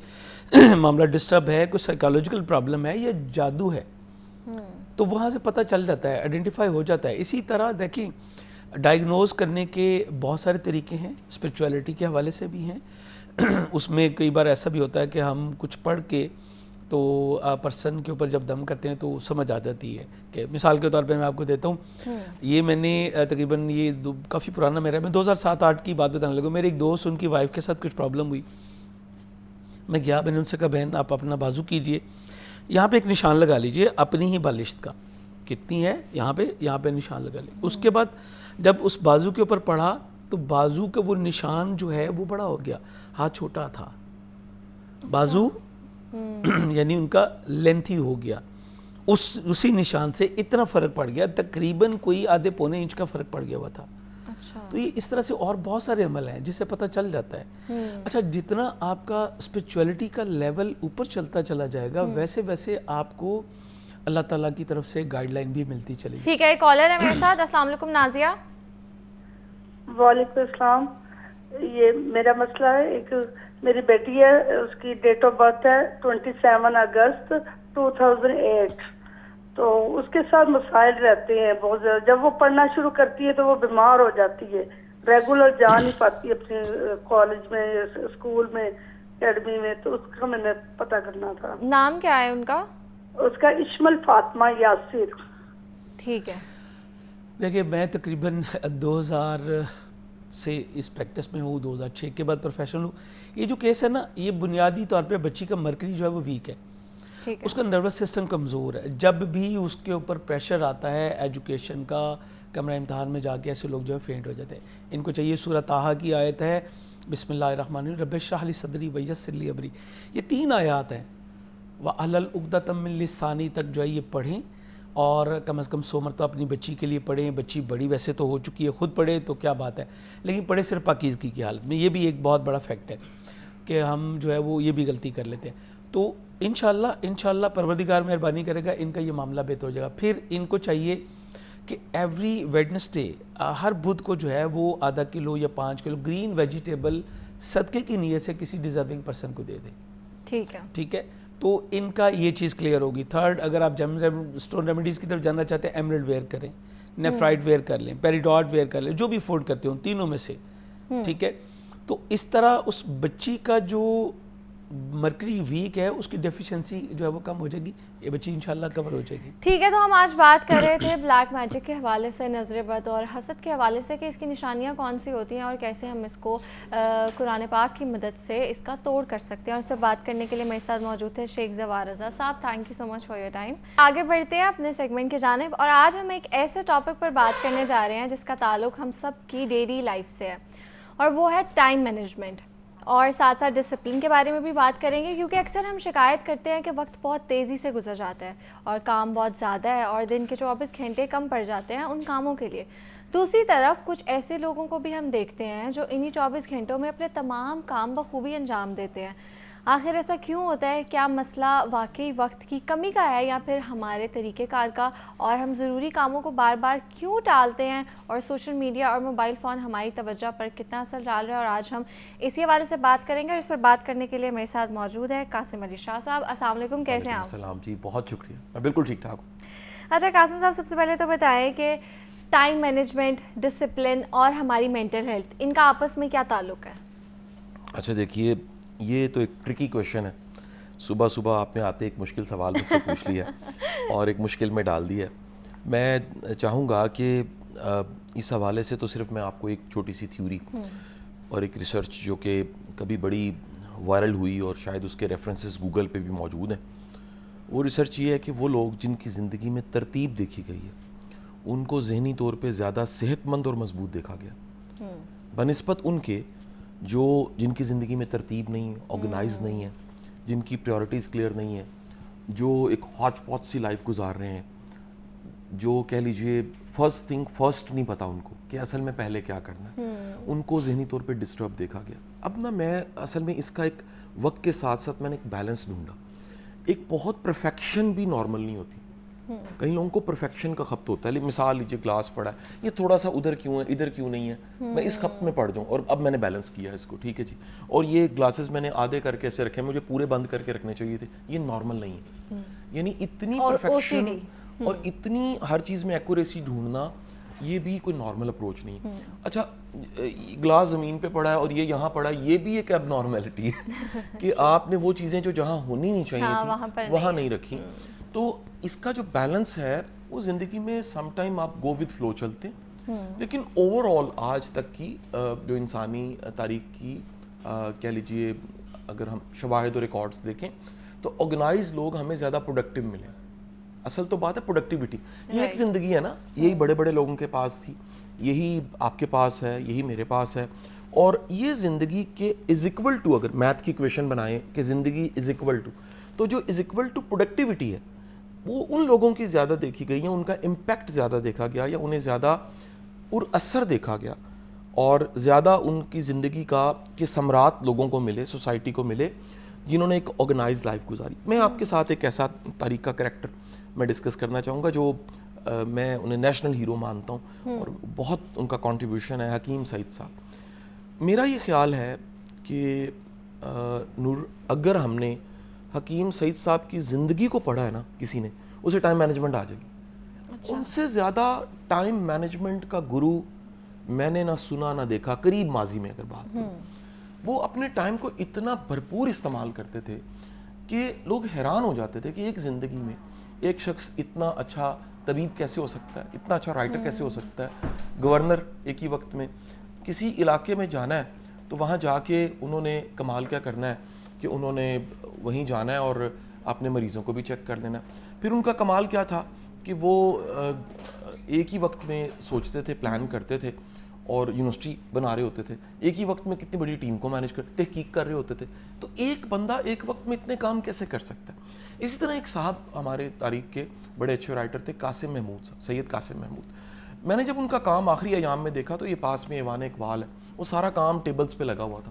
معاملہ ڈسٹرب ہے, کوئی سائیکالوجیکل پرابلم ہے یا جادو ہے. تو وہاں سے پتہ چل جاتا ہے, آئیڈینٹیفائی ہو جاتا ہے. اسی طرح دیکھیں ڈائیگنوز کرنے کے بہت سارے طریقے ہیں, اسپرچویلٹی کے حوالے سے بھی ہیں. اس میں کئی بار ایسا بھی ہوتا ہے کہ ہم کچھ پڑھ کے تو پرسن کے اوپر جب دم کرتے ہیں تو سمجھ آ جاتی ہے. کہ مثال کے طور پہ میں آپ کو دیتا ہوں, یہ میں نے تقریباً یہ کافی پرانا میرا, میں 2007-8 کی بات بتانے لگا. میرے ایک دوست, ان کی وائف کے ساتھ کچھ پرابلم ہوئی. میں گیا, میں نے ان سے کہا بہن آپ اپنا بازو کیجئے, یہاں پہ ایک نشان لگا لیجئے اپنی ہی بالشت کا, کتنی ہے یہاں پہ نشان لگا لیں. اس کے بعد جب اس بازو کے اوپر پڑھا تو بازو کا وہ نشان جو ہے وہ بڑا ہو گیا, ہاتھ چھوٹا تھا, بازو یعنی ان کا لینتھی ہو گیا. اسی نشان سے اتنا فرق پڑ گیا, تقریباً کوئی آدھے پونے انچ کا فرق پڑ گیا ہوا تھا. تو یہ اس طرح سے اور بہت سارے عمل ہیں جس سے پتہ چل جاتا ہے. اچھا جتنا آپ کا اسپرچویلٹی کا لیول اوپر چلتا چلا جائے گا ویسے ویسے آپ کو اللہ تعالیٰ کی طرف سے گائیڈ لائن بھی ملتی چلے گی. ٹھیک ہے, ایک کالر ہے میرے ساتھ. السلام علیکم نازیہ. وعلیکم السلام. یہ میرا مسئلہ ہے, ایک میری بیٹی ہے, اس کی ڈیٹ آف برتھ ہے 27 اگست 2008. تو اس کے ساتھ مسائل رہتے ہیں بہت زیادہ. جب وہ پڑھنا شروع کرتی ہے تو وہ بیمار ہو جاتی ہے, ریگولر جا نہیں پاتی اپنے کالج میں, اسکول میں, اکیڈمی میں. تو اس کا میں نے پتہ کرنا تھا. نام کیا ہے ان کا؟ اس کا اشمل فاطمہ یاسر. ٹھیک ہے. دیکھیے میں تقریباً 2000 سے اس پریکٹس میں ہوں, 2006 کے بعد پروفیشنل ہوں. یہ جو کیس ہے نا یہ بنیادی طور پہ بچی کا مرکری جو ہے وہ ویک ہے, اس کا نروس سسٹم کمزور ہے. جب بھی اس کے اوپر پریشر آتا ہے ایجوکیشن کا, کمرہ امتحان میں جا کے ایسے لوگ جو ہے فینٹ ہو جاتے ہیں. ان کو چاہیے سورہ طٰہٰ کی آیت ہے بسم اللہ الرحمن الرحیم رب اشرح لی صدری ویسر لی امری, یہ 3 آیات ہیں. وَأَحْلُلْ عُقْدَةً مِّن لِّسَانِي تک جو ہے یہ پڑھیں, اور کم از کم 100 مرتبہ اپنی بچی کے لیے پڑھیں. بچی بڑی ویسے تو ہو چکی ہے, خود پڑھے تو کیا بات ہے, لیکن پڑھے صرف پاکیزگی کی حالت میں. یہ بھی ایک بہت بڑا فیکٹ ہے کہ ہم جو ہے وہ یہ بھی غلطی کر لیتے ہیں. تو انشاءاللہ پروردگار مہربانی کرے گا, ان کا یہ معاملہ بہتر ہو جائے گا. پھر ان کو چاہیے کہ ایوری ویڈنسڈے ہر بدھ کو جو ہے وہ آدھا کلو یا 5 کلو گرین ویجیٹیبل صدقے کی نیت سے کسی ڈیزرونگ پرسن کو دے دیں. ٹھیک ہے, تو ان کا یہ چیز کلیئر ہوگی. تھرڈ, اگر آپ اسٹون ریمیڈیز کی طرف جاننا چاہتے ہیں, ایمرلڈ ویئر کریں, نیفرائٹ ویئر کر لیں, پیریڈاٹ ویئر کر لیں, جو بھی افورڈ کرتے ہوں تینوں میں سے. ٹھیک ہے, تو اس طرح اس بچی کا جو مرکری ویک ہے اس کی ڈیفیشنسی جو ہے وہ کم ہو جائے گی, یہ بچی انشاءاللہ کور ہو جائے گی. ٹھیک ہے, تو ہم آج بات کر رہے تھے بلیک میجک کے حوالے سے, نظر بد اور حسد کے حوالے سے, کہ اس کی نشانیاں کون سی ہوتی ہیں اور کیسے ہم اس کو قرآن پاک کی مدد سے اس کا توڑ کر سکتے ہیں. اور اس پہ بات کرنے کے لیے میرے ساتھ موجود تھے شیخ زوار رضا صاحب. Thank you so much for your time. آگے بڑھتے ہیں اپنے سیگمنٹ کی جانب, اور آج ہم ایک ایسے ٹاپک پر بات کرنے جا رہے ہیں جس کا تعلق ہم سب کی ڈیلی لائف سے ہے, اور وہ ہے ٹائم مینجمنٹ. اور ساتھ ساتھ ڈسپلن کے بارے میں بھی بات کریں گے, کیونکہ اکثر ہم شکایت کرتے ہیں کہ وقت بہت تیزی سے گزر جاتا ہے اور کام بہت زیادہ ہے اور دن کے 24 گھنٹے کم پڑ جاتے ہیں ان کاموں کے لیے. دوسری طرف کچھ ایسے لوگوں کو بھی ہم دیکھتے ہیں جو انہی 24 گھنٹوں میں اپنے تمام کام بخوبی انجام دیتے ہیں. آخر ایسا کیوں ہوتا ہے؟ کیا مسئلہ واقعی وقت کی کمی کا ہے یا پھر ہمارے طریقہ کار کا, اور ہم ضروری کاموں کو بار بار کیوں ٹالتے ہیں, اور سوشل میڈیا اور موبائل فون ہماری توجہ پر کتنا اثر ڈال رہا ہے؟ اور آج ہم اسی حوالے سے بات کریں گے, اور اس پر بات کرنے کے لیے میرے ساتھ موجود ہے قاسم علی شاہ صاحب. السلام علیکم, کیسے ہیں آپ؟ السلام جی, بہت شکریہ, میں بالکل ٹھیک ٹھاک ہوں. اچھا قاسم صاحب, سب سے پہلے تو بتائیں کہ ٹائم مینجمنٹ, ڈسپلن اور ہماری مینٹل ہیلتھ, ان کا آپس میں کیا تعلق ہے؟ اچھا دیکھیے, یہ تو ایک ٹرکی کویشچن ہے. صبح صبح آپ نے آتے ایک مشکل سوال مجھ سے پوچھ لیا اور ایک مشکل میں ڈال دیا. میں چاہوں گا کہ اس حوالے سے تو صرف میں آپ کو ایک چھوٹی سی تھیوری اور ایک ریسرچ جو کہ کبھی بڑی وائرل ہوئی اور شاید اس کے ریفرنسز گوگل پہ بھی موجود ہیں, وہ ریسرچ یہ ہے کہ وہ لوگ جن کی زندگی میں ترتیب دیکھی گئی ہے ان کو ذہنی طور پہ زیادہ صحت مند اور مضبوط دیکھا گیا بنسبت ان کے جن کی زندگی میں ترتیب نہیں ہے, آرگنائز نہیں ہے, جن کی پریورٹیز کلیئر نہیں ہے, جو ایک ہاچ پاچ سی لائف گزار رہے ہیں, جو کہہ لیجئے فرسٹ تھنگ فرسٹ نہیں پتا ان کو کہ اصل میں پہلے کیا کرنا ہے, ان کو ذہنی طور پہ ڈسٹرب دیکھا گیا. اب نا میں اصل میں اس کا ایک وقت کے ساتھ ساتھ میں نے ایک بیلنس ڈھونڈا. ایک بہت پرفیکشن بھی نارمل نہیں ہوتی. کئی لوگوں کو پرفیکشن کا خپت ہوتا ہے, مثال لیجیے گلاس پڑا ہے, یہ تھوڑا سا ادھر کیوں ہے, ادھر کیوں نہیں ہے, میں اس خپت میں پڑ جاؤں, اور اب میں نے بیلنس کیا اس کو, ٹھیک ہے جی, اور یہ گلاسز میں نے آدھے کر کے ایسے رکھے, مجھے پورے بند کر کے رکھنے چاہیے تھے, یہ نارمل نہیں ہے. یعنی اتنی پرفیکشن اور اتنی ہر چیز میں ایکوریسی ڈھونڈنا, یہ بھی کوئی نارمل اپروچ نہیں ہے. اچھا, گلاس زمین پہ پڑا ہے اور یہ یہاں پڑا ہے, یہ بھی ایک اب نارملٹی ہے کہ آپ نے وہ چیزیں جو جہاں ہونی نہیں چاہیے تھی وہاں نہیں رکھی. تو اس کا جو بیلنس ہے وہ زندگی میں سم ٹائم آپ گو وتھ فلو چلتے ہیں, لیکن اوور آل آج تک کی جو انسانی تاریخ کی کہہ لیجیے اگر ہم شواہد و ریکارڈز دیکھیں تو آرگنائز لوگ ہمیں زیادہ پروڈکٹیو ملے. اصل تو بات ہے پروڈکٹیوٹی. یہ ایک زندگی ہے نا, یہی بڑے بڑے لوگوں کے پاس تھی, یہی آپ کے پاس ہے, یہی میرے پاس ہے, اور یہ زندگی کے از اکول ٹو, اگر میتھ کی ایکویشن بنائیں کہ زندگی از اکول ٹو, تو جو از اکول ٹو پروڈکٹیوٹی ہے وہ ان لوگوں کی زیادہ دیکھی گئی ہیں, ان کا امپیکٹ زیادہ دیکھا گیا یا انہیں زیادہ پر اثر دیکھا گیا, اور زیادہ ان کی زندگی کا کہ ثمرات لوگوں کو ملے, سوسائٹی کو ملے جنہوں نے ایک آرگنائز لائف گزاری. میں آپ کے ساتھ ایک ایسا تاریخ کا کریکٹر میں ڈسکس کرنا چاہوں گا جو میں انہیں نیشنل ہیرو مانتا ہوں, اور بہت ان کا کنٹریبیوشن ہے, حکیم سعید صاحب. میرا یہ خیال ہے کہ نور, اگر ہم نے حکیم سعید صاحب کی زندگی کو پڑھا ہے نا کسی نے, اسے ٹائم مینجمنٹ آ جائے گی. ان سے زیادہ ٹائم مینجمنٹ کا گرو میں نے نہ سنا نہ دیکھا قریب ماضی میں. اگر بات کروں, وہ اپنے ٹائم کو اتنا بھرپور استعمال کرتے تھے کہ لوگ حیران ہو جاتے تھے کہ ایک زندگی میں ایک شخص اتنا اچھا طبیب کیسے ہو سکتا ہے, اتنا اچھا رائٹر کیسے ہو سکتا ہے, گورنر ایک ہی وقت میں. کسی علاقے میں جانا ہے تو وہاں جا کے انہوں نے کمال کیا کرنا ہے کہ انہوں نے وہیں جانا ہے اور اپنے مریضوں کو بھی چیک کر لینا. پھر ان کا کمال کیا تھا کہ وہ ایک ہی وقت میں سوچتے تھے, پلان کرتے تھے, اور یونیورسٹی بنا رہے ہوتے تھے, ایک ہی وقت میں کتنی بڑی ٹیم کو مینیج کر تحقیق کر رہے ہوتے تھے. تو ایک بندہ ایک وقت میں اتنے کام کیسے کر سکتا ہے؟ اسی طرح ایک صاحب ہمارے تاریخ کے بڑے اچھے رائٹر تھے, قاسم محمود صاحب, سید قاسم محمود. میں نے جب ان کا کام آخری ایام میں دیکھا تو یہ پاس میں ایوان اقبال ہے, وہ سارا کام ٹیبلز پہ لگا ہوا تھا.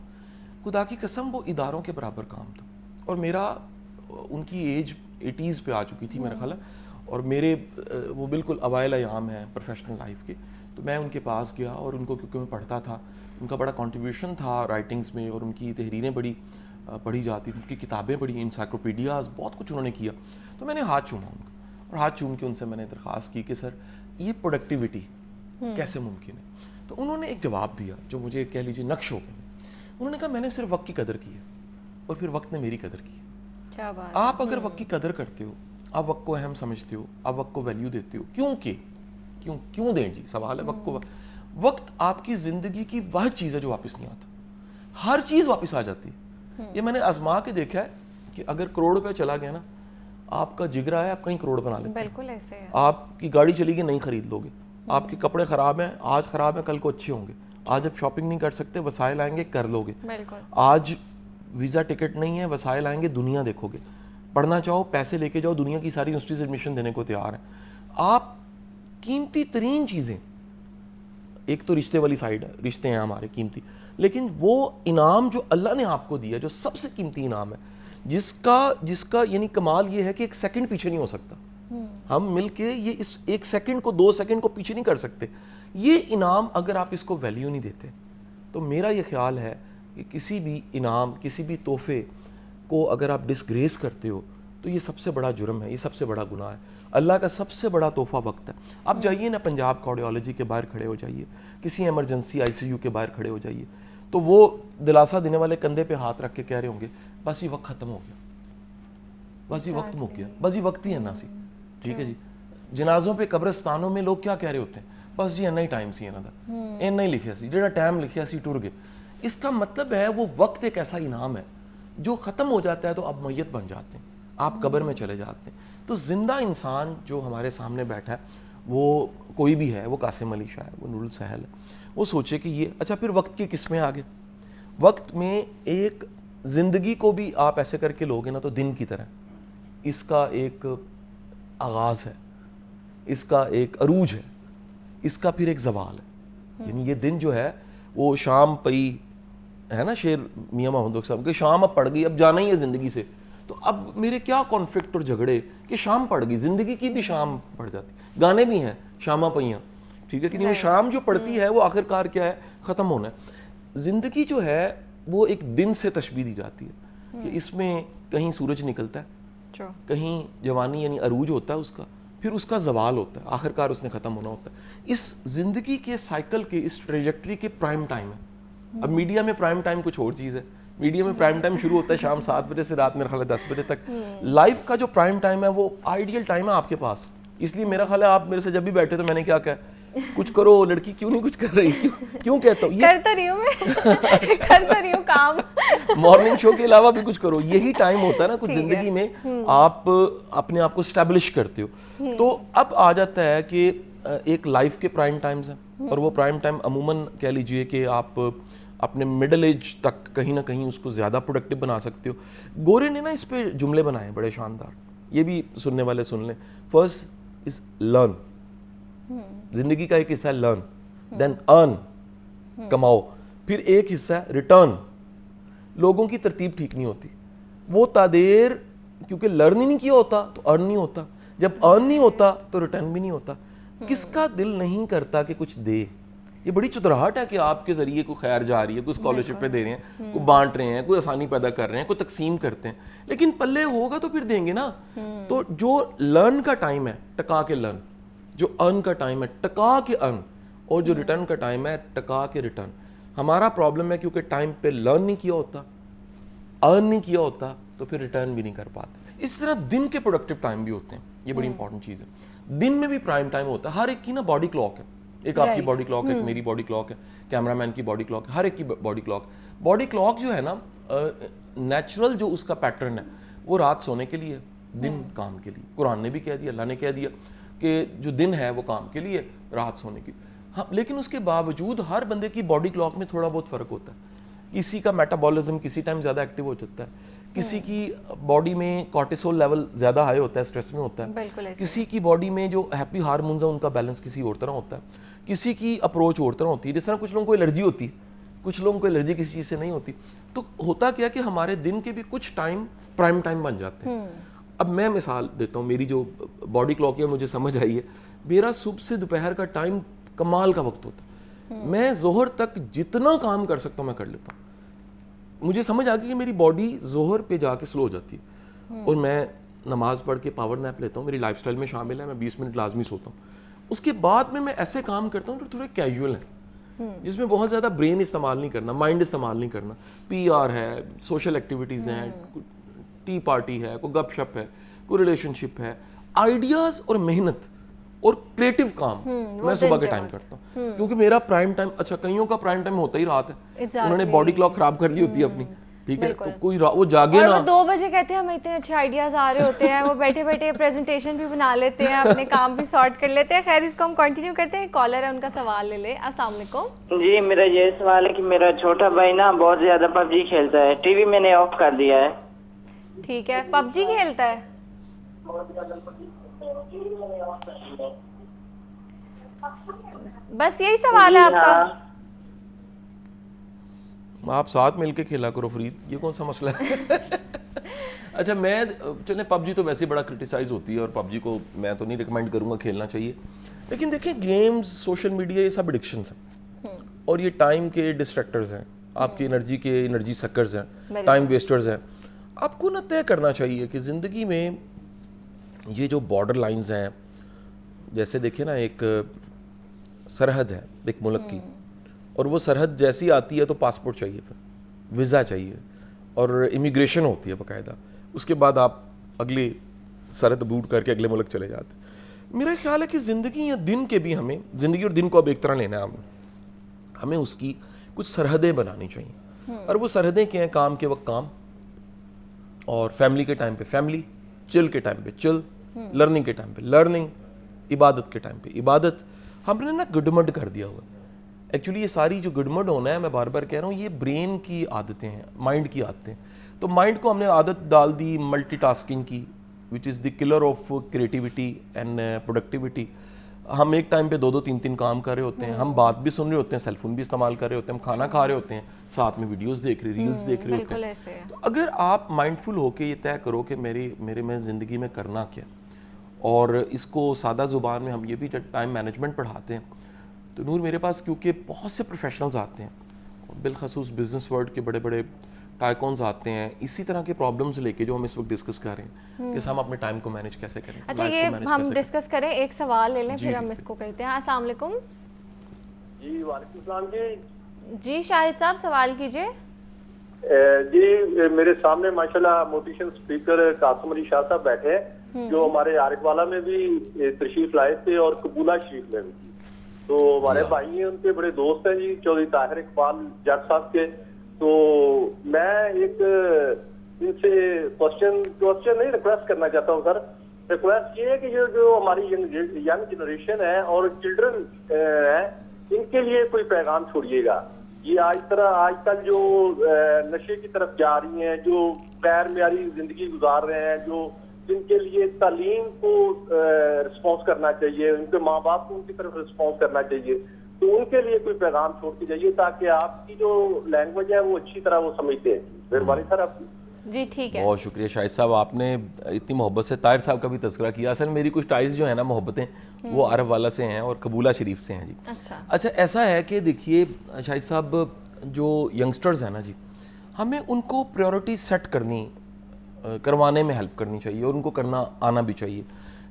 خدا کی قسم وہ اداروں کے برابر کام تھا, اور میرا ان کی ایج 80s پہ آ چکی تھی میرا خیال ہے, اور میرے وہ بالکل اوائل ایام ہیں پروفیشنل لائف کے. تو میں ان کے پاس گیا اور ان کو کیونکہ میں پڑھتا تھا, ان کا بڑا کنٹریبیوشن تھا رائٹنگز میں, اور ان کی تحریریں بڑی پڑھی جاتی تھیں, ان کی کتابیں بڑی, انسائکلوپیڈیاز, بہت کچھ انہوں نے کیا. تو میں نے ہاتھ چوما ان کا, اور ہاتھ چوم کے ان سے میں نے درخواست کی کہ سر یہ پروڈکٹیوٹی کیسے ممکن ہے؟ تو انہوں نے ایک جواب دیا جو مجھے کہہ لیجیے نقش ہو گیا. انہوں نے کہا میں نے صرف وقت کی قدر کی ہے, اور پھر وقت نے میری قدر کی. کیا بات. آپ اگر وقت کی قدر کرتے ہو, آپ وقت کو اہم سمجھتے ہو, آپ وقت کو ویلیو دیتے ہو, کیوں دیں جی, سوال ہے وقت کو. وقت آپ کی زندگی کی واحد چیز ہے جو واپس نہیں آتا. ہر چیز واپس آ جاتی ہے. یہ میں نے آزما کے دیکھا ہے کہ اگر کروڑ روپے چلا گیا نا, آپ کا جگرا ہے, آپ کہیں کروڑ بنا لیتے ہیں. بالکل ایسے ہے. آپ کی گاڑی چلی گئی, نہیں خرید لو گے. آپ کے کپڑے خراب ہیں, آج خراب ہیں, کل کو اچھے ہوں گے. آج آپ شاپنگ نہیں کر سکتے, وسائل آئیں گے, کر لو گے. بالکل. آج ویزا ٹکٹ نہیں ہے, وسائل آئیں گے, دنیا دیکھو گے. پڑھنا چاہو, پیسے لے کے جاؤ, دنیا کی ساری یونیورسٹیز ایڈمیشن دینے کو تیار ہیں. آپ قیمتی ترین چیزیں, ایک تو رشتے والی سائڈ ہے, رشتے ہیں ہمارے قیمتی, لیکن وہ انعام جو اللہ نے آپ کو دیا, جو سب سے قیمتی انعام ہے, جس کا یعنی کمال یہ ہے کہ ایک سیکنڈ پیچھے نہیں ہو سکتا. ہم مل کے یہ اس ایک سیکنڈ کو, 2 سیکنڈ کو پیچھے نہیں کر سکتے. یہ انعام اگر آپ اس کو ویلیو نہیں دیتے, تو میرا یہ خیال ہے کہ کسی بھی انعام, کسی بھی تحفے کو اگر آپ ڈسگریس کرتے ہو, تو یہ سب سے بڑا جرم ہے, یہ سب سے بڑا گناہ ہے. اللہ کا سب سے بڑا تحفہ وقت ہے. آپ جائیے نا پنجاب کارڈیالوجی کے باہر کھڑے ہو جائیے, کسی ایمرجنسی ICU کے باہر کھڑے ہو جائیے, تو وہ دلاسا دینے والے کندھے پہ ہاتھ رکھ کے کہہ رہے ہوں گے, بس یہ وقت ختم ہو گیا, بس یہ وقت مک گیا, بس یہ وقت ہی ہے نا سی. ٹھیک ہے جی. جنازوں پہ قبرستانوں میں لوگ کیا کہہ رہے ہوتے ہیں, بس جی اینا ہی ٹائم سی اینا دا, اینا ہی لکھیا سی, جڑا ٹائم لکھیا سی ٹر گئے. اس کا مطلب ہے وہ وقت ایک ایسا انعام ہے جو ختم ہو جاتا ہے تو آپ میت بن جاتے ہیں, آپ قبر میں چلے جاتے ہیں. تو زندہ انسان جو ہمارے سامنے بیٹھا ہے, وہ کوئی بھی ہے, وہ قاسم علی شاہ ہے, وہ نور السحل ہے, وہ سوچے کہ یہ اچھا پھر وقت کی قسمیں آگے. وقت میں ایک زندگی کو بھی آپ ایسے کر کے لوگے نا تو دن کی طرح, اس کا ایک آغاز ہے, اس کا ایک عروج ہے, اس کا پھر ایک زوال ہے. یعنی یہ دن جو ہے وہ شام پئی ہے نا, شیر میاں محمد صاحب کہ شام اب پڑ گئی, اب جانا ہی ہے زندگی سے, تو اب میرے کیا کانفلکٹ اور جھگڑے کہ شام پڑ گئی, زندگی کی بھی شام پڑ جاتی. گانے بھی ہیں شاماں پئیاں, ٹھیک ہے کہ نہیں, شام جو پڑتی ہے وہ آخر کار کیا ہے, ختم ہونا ہے. زندگی جو ہے وہ ایک دن سے تشبیہ دی جاتی ہے کہ اس میں کہیں سورج نکلتا ہے, کہیں جوانی یعنی عروج ہوتا ہے اس کا, پھر اس کا زوال ہوتا ہے, آخر کار اس نے ختم ہونا ہوتا ہے. اس زندگی کے سائیکل کے, اس ٹریجیکٹری کے پرائم ٹائم ہے. اب میڈیا میں پرائم ٹائم کچھ اور چیز ہے. میڈیا میں پرائم ٹائم شروع ہوتا ہے شام 7 بجے سے رات میرا خیال ہے 10 بجے تک. لائف کا جو پرائم ٹائم ہے وہ آئیڈیل ٹائم ہے آپ کے پاس. اس لیے میرا خیال ہے آپ میرے سے جب بھی بیٹھے تو میں نے کیا کہا, کچھ کرو لڑکی, کیوں نہیں کچھ کر رہی, کیوں کہتا ہوں, کرتا رہی ہوں میں, کرتا رہی ہوں کام, مارننگ شو کے علاوہ بھی کچھ کرو. یہی ٹائم ہوتا ہے نا کچھ زندگی میں, آپ اپنے آپ کو اسٹیبلش کرتے ہو. تو اب آ جاتا ہے کہ ایک لائف کے پرائم ٹائمز ہیں, اور وہ پرائم ٹائم عموماً کہہ لیجئے کہ آپ اپنے مڈل ایج تک کہیں نہ کہیں اس کو زیادہ پروڈکٹیو بنا سکتے ہو. گورے نے نا اس پہ جملے بنائے بڑے شاندار, یہ بھی سننے والے سن لیں. فرسٹ از لرن, زندگی کا ایک حصہ ہے لرن, دین ارن, کماؤ, پھر ایک حصہ ہے ریٹرن. لوگوں کی ترتیب ٹھیک نہیں ہوتی, وہ تادیر کیونکہ لرن ہی نہیں کیا ہوتا تو ارن نہیں ہوتا, جب ارن نہیں ہوتا تو ریٹرن بھی نہیں ہوتا. کس کا دل نہیں کرتا کہ کچھ دے. یہ بڑی چتراہٹ ہے کہ آپ کے ذریعے کوئی خیر جا رہی ہے, کوئی اسکالرشپ پہ دے رہے ہیں, کوئی بانٹ رہے ہیں, کوئی آسانی پیدا کر رہے ہیں, کوئی تقسیم کرتے ہیں, لیکن پلے ہوگا تو پھر دیں گے نا. تو جو لرن کا ٹائم ہے ٹکا کے لرن, جو ارن کا ٹائم ہے ٹکا کے ارن, اور جو ریٹرن کا ٹائم ہے ٹکا کے ریٹرن. ہمارا پرابلم ہے کیونکہ ٹائم پہ لرن نہیں کیا ہوتا, ارن نہیں کیا ہوتا, تو پھر ریٹرن بھی نہیں کر پاتے. اس طرح دن کے پروڈکٹیو ٹائم بھی ہوتے ہیں, یہ بڑی امپورٹنٹ چیز ہے. دن میں بھی پرائم ٹائم ہوتا ہے. ہر ایک کی نا باڈی کلاک ہے, ایک آپ کی باڈی کلاک ہے, ایک میری باڈی کلاک ہے, کیمرہ مین کی باڈی کلاک ہے, ہر ایک کی باڈی کلاک. باڈی کلاک جو ہے نا نیچرل جو اس کا پیٹرن ہے وہ رات سونے کے لیے, دن کام کے لیے. قرآن نے بھی کہہ دیا, اللہ نے کہہ دیا کہ جو دن ہے وہ کام کے لیے, رات سونے کے لیے. ہاں لیکن اس کے باوجود ہر بندے کی باڈی کلاک میں تھوڑا بہت فرق ہوتا ہے. کسی کا میٹابولزم کسی ٹائم زیادہ ایکٹیو ہو جاتا ہے, کسی کی باڈی میں کارٹیسول لیول زیادہ ہائی ہوتا ہے, اسٹریس میں ہوتا ہے. کسی کی باڈی میں جو ہیپی ہارمونز ہیں ان کا بیلنس کسی اور طرح ہوتا ہے. کسی کی اپروچ اور طرح ہوتی ہے. جس طرح کچھ لوگوں کو الرجی ہوتی ہے, کچھ لوگوں کو الرجی کسی چیز سے نہیں ہوتی. تو ہوتا کیا کہ ہمارے دن کے بھی کچھ ٹائم پرائم ٹائم بن جاتے ہیں. اب میں مثال دیتا ہوں, میری جو باڈی کلاک ہے مجھے سمجھ آئی ہے, میرا صبح سے دوپہر کا ٹائم کمال کا وقت ہوتا ہے. میں ظہر تک جتنا کام کر سکتا ہوں میں کر لیتا ہوں. مجھے سمجھ آ گئی کہ میری باڈی ظہر پہ جا کے سلو ہو جاتی ہے, اور میں نماز پڑھ کے پاور نیپ لیتا ہوں. میری لائف سٹائل میں شامل ہے, میں 20 منٹ لازمی سوتا ہوں. اس کے بعد میں ایسے کام کرتا ہوں جو تھوڑے کیجول ہیں. جس میں بہت زیادہ برین استعمال نہیں کرنا, مائنڈ استعمال نہیں کرنا. PR ہے, سوشل ایکٹیویٹیز ہیں, ٹی پارٹی ہے, کوئی گپ شپ ہے, کوئی ریلیشن شپ ہے, آئیڈیاز اور محنت اور کریٹو کام میں صبح کے ٹائم کرتا ہوں, کیونکہ میرا پرائم ٹائم, اچھا کئیوں کا پرائم ٹائم ہوتا ہی رات ہے, انہوں نے باڈی کلاک خراب کر لی ہوتی ہے اپنی, ٹھیک ہے, تو کوئی وہ جاگے نا. اور 2 بجے کہتے ہیں ہمیں اتنے اچھے آئیڈیاز آ رہے ہوتے ہیں, وہ بیٹھے بیٹھے پریزنٹیشن بھی بنا لیتے ہیں, اپنے کام بھی سارٹ کر لیتے ہیں. خیر اس کو ہم کنٹینیو کرتے ہیں, کالر ہے ان کا سوال لے لیں. السلام علیکم. جی میرا یہ سوال ہے کہ میرا چھوٹا بھائی نا بہت زیادہ PUBG کھیلتا ہے, ٹی وی میں نے آف کر دیا ہے. ٹھیک ہے, PUBG کھیلتا ہے, بس یہی سوال ہے آپ کا؟ آپ ساتھ مل کے کھیلا کرو فرید, یہ کون سا مسئلہ ہے؟ اچھا میں چلیں PUBG تو ویسے بڑا کرٹیسائز ہوتی ہے, اور PUBG کو میں تو نہیں ریکمینڈ کروں گا کھیلنا چاہیے, لیکن دیکھیں گیمز, سوشل میڈیا, یہ سب ایڈکشنز ہیں, اور یہ ٹائم کے ڈسٹریکٹرز ہیں, آپ کی انرجی سکرز ہیں, ٹائم ویسٹرز ہیں. آپ کو نہ طے کرنا چاہیے کہ زندگی میں یہ جو بارڈر لائنز ہیں, جیسے دیکھیں نا ایک سرحد ہے ایک ملک کی, اور وہ سرحد جیسی آتی ہے تو پاسپورٹ چاہیے, پھر ویزا چاہیے, اور امیگریشن ہوتی ہے باقاعدہ, اس کے بعد آپ اگلی سرحد عبور کر کے اگلے ملک چلے جاتے. میرا خیال ہے کہ زندگی یا دن کے بھی ہمیں, زندگی اور دن کو اب ایک طرح لینا ہے ہمیں اس کی کچھ سرحدیں بنانی چاہیے, اور وہ سرحدیں کیا ہیں؟ کام کے وقت کام, اور فیملی کے ٹائم پہ فیملی, چل کے ٹائم پہ چل, لرننگ کے ٹائم پہ لرننگ, عبادت کے ٹائم پہ عبادت. ہم نے نا گڈمڈ کر دیا ہوا. ایکچولی یہ ساری جو گڈمڈ ہونا ہے, میں بار بار کہہ رہا ہوں, یہ برین کی عادتیں ہیں, مائنڈ کی عادتیں. تو مائنڈ کو ہم نے عادت ڈال دی ملٹی ٹاسکنگ کی, which is the colour of creativity and productivity. ہم ایک ٹائم پہ 2-2 3-3 کام کر رہے ہوتے ہیں, ہم بات بھی سن رہے ہوتے ہیں, سیل فون بھی استعمال کر رہے ہوتے ہیں, ہم کھانا کھا رہے ہوتے ہیں, ساتھ میں ویڈیوز دیکھ رہے, ریلز دیکھ رہے ہوتے ہیں. تو اگر آپ مائنڈ فل ہو کے یہ طے کرو کہ میرے میں زندگی میں کرنا کیا, اور اس کو سادہ زبان میں ہم یہ بھی ٹائم مینجمنٹ پڑھاتے ہیں. تو نور میرے پاس کیونکہ بہت سے پروفیشنلز آتے ہیں, بالخصوص بزنس ورلڈ کے بڑے بڑے ٹائکونز آتے ہیں اسی طرح کے پرابلمز لے کے جو ہم اس وقت ڈسکس کر رہے ہیں کہ ہم اپنے ٹائم کو مینیج کیسے کریں. اچھا یہ ہم ڈسکس کریں, ایک سوال لے لیں پھر ہم اس کو کرتے ہیں. السلام علیکم. جی وعلیکم السلام. جی شاہد صاحب سوال کیجیے. جی میرے سامنے ماشاءاللہ موٹیشن اسپیکر قاسم علی شاہ صاحب بیٹھے ہیں, جو ہمارے عارف والا میں بھی تشریف لائے تھے اور قبولہ شریف میں بھی. تو ہمارے بھائی ہیں, ان کے بڑے دوست ہیں جی, چودھری طاہر اقبال جٹ صاحب کے. تو میں ایک ان سے کوشچن نہیں ریکویسٹ کرنا چاہتا ہوں سر. ریکویسٹ یہ ہے کہ یہ جو ہماری ینگ جنریشن ہے اور چلڈرن ہے, ان کے لیے کوئی پیغام چھوڑیے گا. یہ آج کل جو نشے کی طرف جا رہی ہیں, جو غیر معیاری زندگی گزار رہے ہیں, جو جن کے لیے تعلیم کو رسپانس کرنا چاہیے, ان کے ماں باپ کو ان کی طرف رسپانس کرنا چاہیے, تو ان کے لیے کوئی پیغام چھوڑ کے جائیے تاکہ آپ کی جو لینگویج ہے وہ اچھی طرح وہ سمجھتے ہیں. مہربانی سر آپ کی. جی ٹھیک ہے, بہت شکریہ شاہد صاحب, آپ نے اتنی محبت سے طاہر صاحب کا بھی تذکرہ کیا. اصل میری کچھ ٹائز جو ہیں نا محبتیں, وہ عرب والا سے ہیں اور قبولہ شریف سے ہیں جی. اچھا ایسا ہے کہ دیکھیے شاہد صاحب, جو ینگسٹرز ہیں نا جی, ہمیں ان کو پریورٹی سیٹ کروانے میں ہیلپ کرنی چاہیے, اور ان کو کرنا آنا بھی چاہیے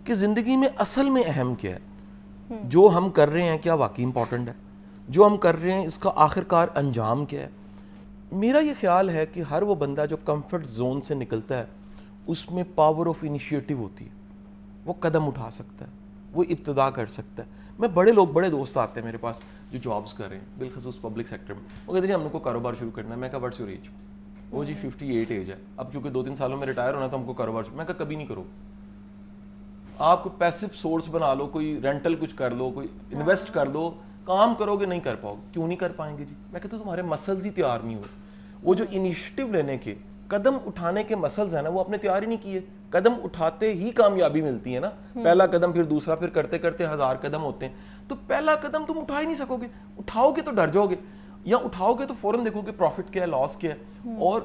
کہ زندگی میں اصل میں اہم کیا ہے, جو ہم کر رہے ہیں کیا واقعی امپورٹنٹ ہے, جو ہم کر رہے ہیں اس کا آخر کار انجام کیا ہے. میرا یہ خیال ہے کہ ہر وہ بندہ جو کمفرٹ زون سے نکلتا ہے اس میں پاور آف انیشیٹو ہوتی ہے, وہ قدم اٹھا سکتا ہے, وہ ابتدا کر سکتا ہے. میں بڑے دوست آتے ہیں میرے پاس جو جابس کر رہے ہیں بالخصوص پبلک سیکٹر میں, وہ کہتے ہیں ہم لوگ کو کاروبار شروع کرنا ہے. میں کہا واٹس یور ایج؟ وہ جی 58 ایج ہے, اب کیونکہ 2-3 سالوں میں ریٹائر ہونا ہے تو ہم کو کاروبار شروع. میں کہا کبھی نہیں کرو, آپ کو پیسو سورس بنا لو, کوئی رینٹل کچھ کر لو, کوئی انویسٹ کر لو, کام کرو گے نہیں کر پاؤ گے. کیوں نہیں کر پائیں گے جی؟ میں کہتا ہوں تمہارے مسلز ہی تیار نہیں ہوئے. وہ جو انیشیٹو لینے کے, قدم اٹھانے کے مسلز ہیں نا, وہ اپنے تیار ہی نہیں کیے. قدم اٹھاتے ہی کامیابی ملتی ہے نا, پہلا قدم پھر دوسرا, پھر کرتے کرتے 1000 قدم ہوتے ہیں. تو پہلا قدم تم اٹھا ہی نہیں سکو گے, اٹھاؤ گے تو ڈر جاؤ گے, یا اٹھاؤ گے تو فوراً دیکھو کہ پروفٹ کیا ہے, لاس کیا ہے. اور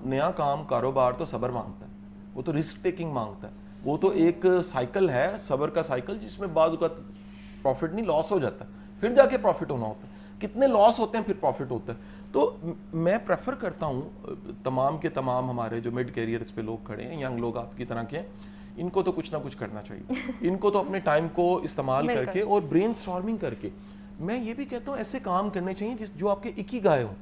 نیا کام کاروبار تو صبر مانگتا ہے, وہ تو رسک ٹیکنگ مانگتا ہے, وہ تو ایک سائیکل ہے, صبر کا سائیکل, جس میں بعض اوقات پروفٹ نہیں لاس ہو جاتا ہے, پھر جا کے پروفٹ ہونا ہوتا ہے. کتنے لاس ہوتے ہیں پھر پروفٹ ہوتا ہے. تو میں پریفر کرتا ہوں تمام کے تمام ہمارے جو مڈ کیریئرز پہ لوگ کھڑے ہیں, ینگ لوگ آپ کی طرح کے ہیں, ان کو تو کچھ نہ کچھ کرنا چاہیے. ان کو تو اپنے ٹائم کو استعمال کر کے اور برین اسٹارمنگ کر کے میں یہ بھی کہتا ہوں ایسے کام کرنے چاہیے جو آپ کے اکیگائے ہوں.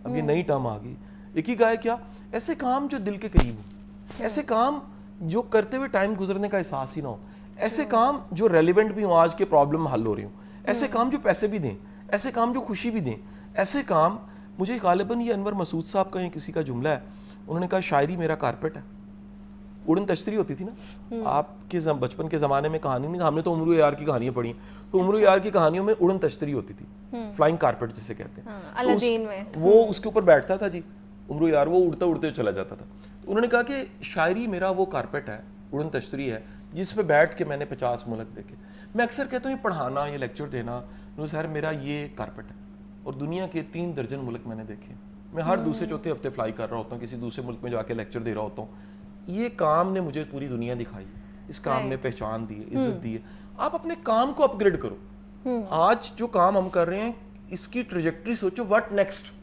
اب یہ نئی ٹرم آ گئی, اکیگائے کیا؟ ایسے کام جو دل کے قریب ہوں, ایسے کام جو کرتے ہوئے ٹائم گزرنے کا احساس ہی نہ ہو, ایسے کام جو ریلیونٹ بھی ہوں, آج کے پرابلم حل ہو رہی ہوں, ایسے کام جو پیسے بھی دیں, ایسے کام جو خوشی بھی دیں, ایسے کام. مجھے غالباً یہ انور مسعود صاحب کا کسی کا جملہ ہے, انہوں نے کہا شاعری میرا کارپیٹ ہے. اڑن تشتری ہوتی تھی نا آپ کے بچپن کے زمانے میں, کہانی نہیں, ہم نے تو عمرو یار کی کہانیاں پڑھی ہیں, تو عمرو یار کی کہانیوں میں اڑن تشتری ہوتی تھی, فلائنگ کارپیٹ جسے کہتے ہیں, وہ اس کے اوپر بیٹھتا تھا جی عمرو یار, وہ اڑتا اڑتے چلا جاتا تھا. انہوں نے کہا کہ شاعری میرا وہ کارپیٹ ہے, اڑن تشتری ہے, جس پہ بیٹھ کے میں نے 50 ملک دیکھے. میں اکثر کہتا ہوں یہ پڑھانا, یہ لیکچر دینا, سر میرا یہ کارپیٹ ہے, اور دنیا کے 3 درجن ملک میں نے دیکھے. میں ہر دوسرے چوتھے ہفتے فلائی کر رہا ہوتا ہوں, کسی دوسرے ملک میں جا کے لیکچر دے رہا ہوتا ہوں. یہ کام نے مجھے پوری دنیا دکھائی, اس کام نے پہچان دی ہے, عزت دی ہے. آپ اپنے کام کو اپ گریڈ کرو. آج جو کام ہم کر رہے ہیں اس کی ٹریجیکٹری سوچو, وٹ نیکسٹ.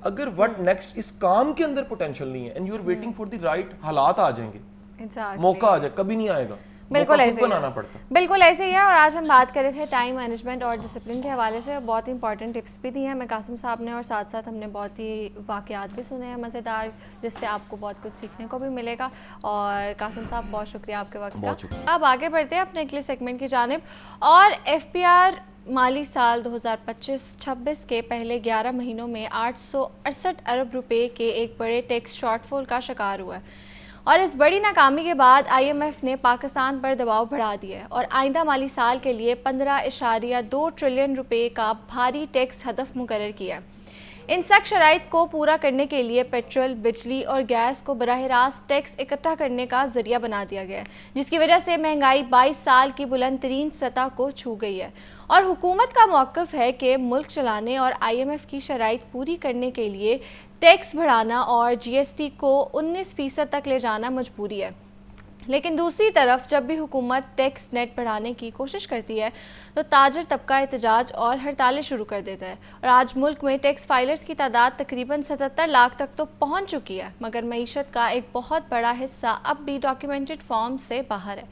اگر وٹ نیکسٹ اس کام کے اندر پوٹینشیل نہیں ہے, and you are waiting for the right, حالات آ جائیں گے, موقع آ جائے, کبھی نہیں آئے گا, بالکل ایسے بنانا پڑتا. بالکل ایسے ہی ہے. اور آج ہم بات کر رہے تھے ٹائم مینجمنٹ اور ڈسپلن کے حوالے سے, بہت امپورٹنٹ ٹپس بھی دی ہیں ہمیں قاسم صاحب نے, اور ساتھ ساتھ ہم نے بہت ہی واقعات بھی سنے ہیں مزیدار, جس سے آپ کو بہت کچھ سیکھنے کو بھی ملے گا. اور قاسم صاحب بہت شکریہ آپ کے وقت کا. اب آگے بڑھتے ہیں اپنے اگلے سیگمنٹ کی جانب. اور FPR مالی سال 2025-26 کے پہلے 11 مہینوں میں 868 ارب روپے کے ایک بڑے ٹیکس شارٹ فال کا شکار ہوا ہے. اور اس بڑی ناکامی کے بعد IMF نے پاکستان پر دباؤ بڑھا دیا ہے, اور آئندہ مالی سال کے لیے 15.2 ٹریلین روپے کا بھاری ٹیکس ہدف مقرر کیا ہے. ان سخت شرائط کو پورا کرنے کے لیے پیٹرول, بجلی اور گیس کو براہ راست ٹیکس اکٹھا کرنے کا ذریعہ بنا دیا گیا ہے, جس کی وجہ سے مہنگائی 22 سال کی بلند ترین سطح کو چھو گئی ہے. اور حکومت کا موقف ہے کہ ملک چلانے اور IMF کی شرائط پوری کرنے کے لیے ٹیکس بڑھانا اور GST کو 19% تک لے جانا مجبوری ہے. لیکن دوسری طرف جب بھی حکومت ٹیکس نیٹ بڑھانے کی کوشش کرتی ہے تو تاجر طبقہ احتجاج اور ہڑتالیں شروع کر دیتا ہے. اور آج ملک میں ٹیکس فائلرز کی تعداد تقریباً 77 لاکھ تک تو پہنچ چکی ہے, مگر معیشت کا ایک بہت بڑا حصہ اب بھی ڈاکیومنٹڈ فارم سے باہر ہے.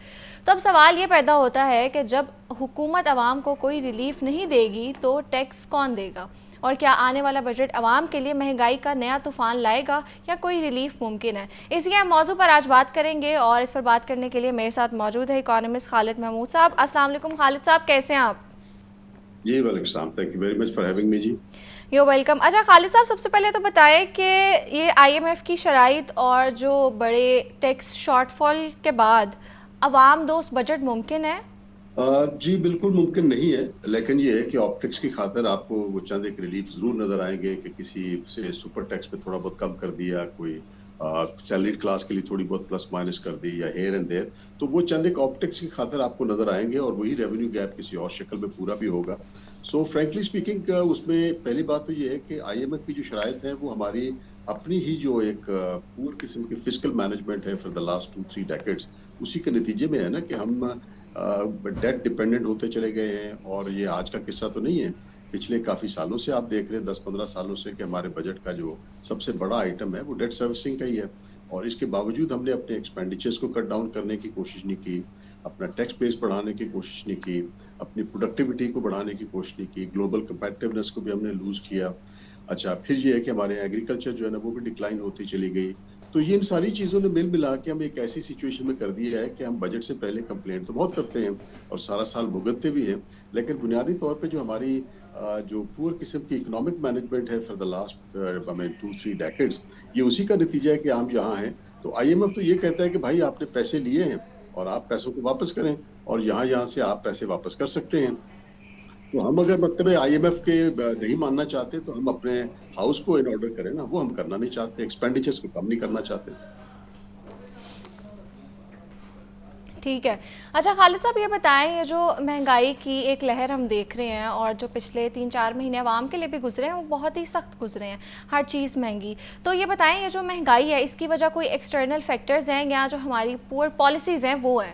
تو اب سوال یہ پیدا ہوتا ہے کہ جب حکومت عوام کو کوئی ریلیف نہیں دے گی تو ٹیکس کون دے گا, اور کیا آنے والا بجٹ عوام کے لیے مہنگائی کا نیا طوفان لائے گا یا کوئی ریلیف ممکن ہے؟ اسی اہم موضوع پر آج بات کریں گے, اور اس پر بات کرنے کے لیے میرے ساتھ موجود ہے اکانومسٹ خالد محمود صاحب. السلام علیکم خالد صاحب, کیسے ہیں آپ؟ جی وعلیکم السلام, thank you very much for having me. جی یو ویلکم. اچھا خالد صاحب, سب سے پہلے تو بتائیں کہ یہ IMF کی شرائط اور جو بڑے ٹیکس شارٹ فال کے بعد عوام دوست بجٹ ممکن ہے؟ جی بالکل ممکن نہیں ہے, لیکن یہ ہے کہ آپٹکس کی خاطر آپ کو وہ چند ایک ریلیف ضرور نظر آئیں گے کہ کسی سے سپر ٹیکس پہ تھوڑا بہت کم کر دیا, کوئی سیلریڈ کلاس کے لیے تھوڑی بہت پلس مائنس کر دی, یا ہیئر اینڈ دیر, تو وہ چند ایک آپٹکس کی خاطر آپ کو نظر آئیں گے, اور وہی ریونیو گیپ کسی اور شکل میں پورا بھی ہوگا. سو فرینکلی اسپیکنگ اس میں پہلی بات تو یہ ہے کہ IMF کی جو شرائط ہیں وہ ہماری اپنی ہی جو ایک پور قسم کی فسکل مینجمنٹ ہے فار دا لاسٹ 2-3 ڈیکیڈز, اسی کے نتیجے میں ہے نا کہ ہم ڈیٹ ڈیپینڈنٹ ہوتے چلے گئے ہیں. اور یہ آج کا قصہ تو نہیں ہے, پچھلے کافی سالوں سے آپ دیکھ رہے ہیں, 10-15 سالوں سے, کہ ہمارے بجٹ کا جو سب سے بڑا آئٹم ہے وہ ڈیٹ سروسنگ کا ہی ہے. اور اس کے باوجود ہم نے اپنے ایکسپینڈیچرز کو کٹ ڈاؤن کرنے کی کوشش نہیں کی, اپنا ٹیکس بیس بڑھانے کی کوشش نہیں کی, اپنی پروڈکٹیوٹی کو بڑھانے کی کوشش نہیں کی, گلوبل کمپیٹیونیس کو بھی ہم نے لوز کیا. اچھا پھر یہ ہے کہ ہمارے ایگریکلچر جو ہے نا وہ بھی ڈکلائن ہوتی چلی گئی. تو یہ ان ساری چیزوں نے مل ملا کے ہم ایک ایسی سچویشن میں کر دیا ہے کہ ہم بجٹ سے پہلے کمپلین تو بہت کرتے ہیں اور سارا سال بھگتتے بھی ہیں, لیکن بنیادی طور پہ جو ہماری جو پور قسم کی اکنامک مینجمنٹ ہے فار دا لاسٹ 2-3 ڈیکیڈز, یہ اسی کا نتیجہ ہے کہ ہم یہاں ہیں. تو IMF تو یہ کہتا ہے کہ بھائی آپ نے پیسے لیے ہیں اور آپ پیسوں کو واپس کریں, اور یہاں سے آپ پیسے واپس کر سکتے ہیں. تو ہم اگر مطلب IMF کے نہیں ماننا چاہتے تو ہم اپنے ہاؤس کو ان آرڈر کریں نا, وہ ہم کرنا نہیں چاہتے, ایکسپینڈیچرز کو کم نہیں کرنا چاہتے. ٹھیک ہے. اچھا خالد صاحب یہ بتائیں, یہ جو مہنگائی کی ایک لہر ہم دیکھ رہے ہیں اور جو پچھلے 3-4 مہینے عوام کے لیے بھی گزرے ہیں وہ بہت ہی سخت گزرے ہیں, ہر چیز مہنگی, تو یہ بتائیں یہ جو مہنگائی ہے اس کی وجہ کوئی ایکسٹرنل فیکٹرز ہیں یا جو ہماری پور پالیسیز ہیں وہ ہیں؟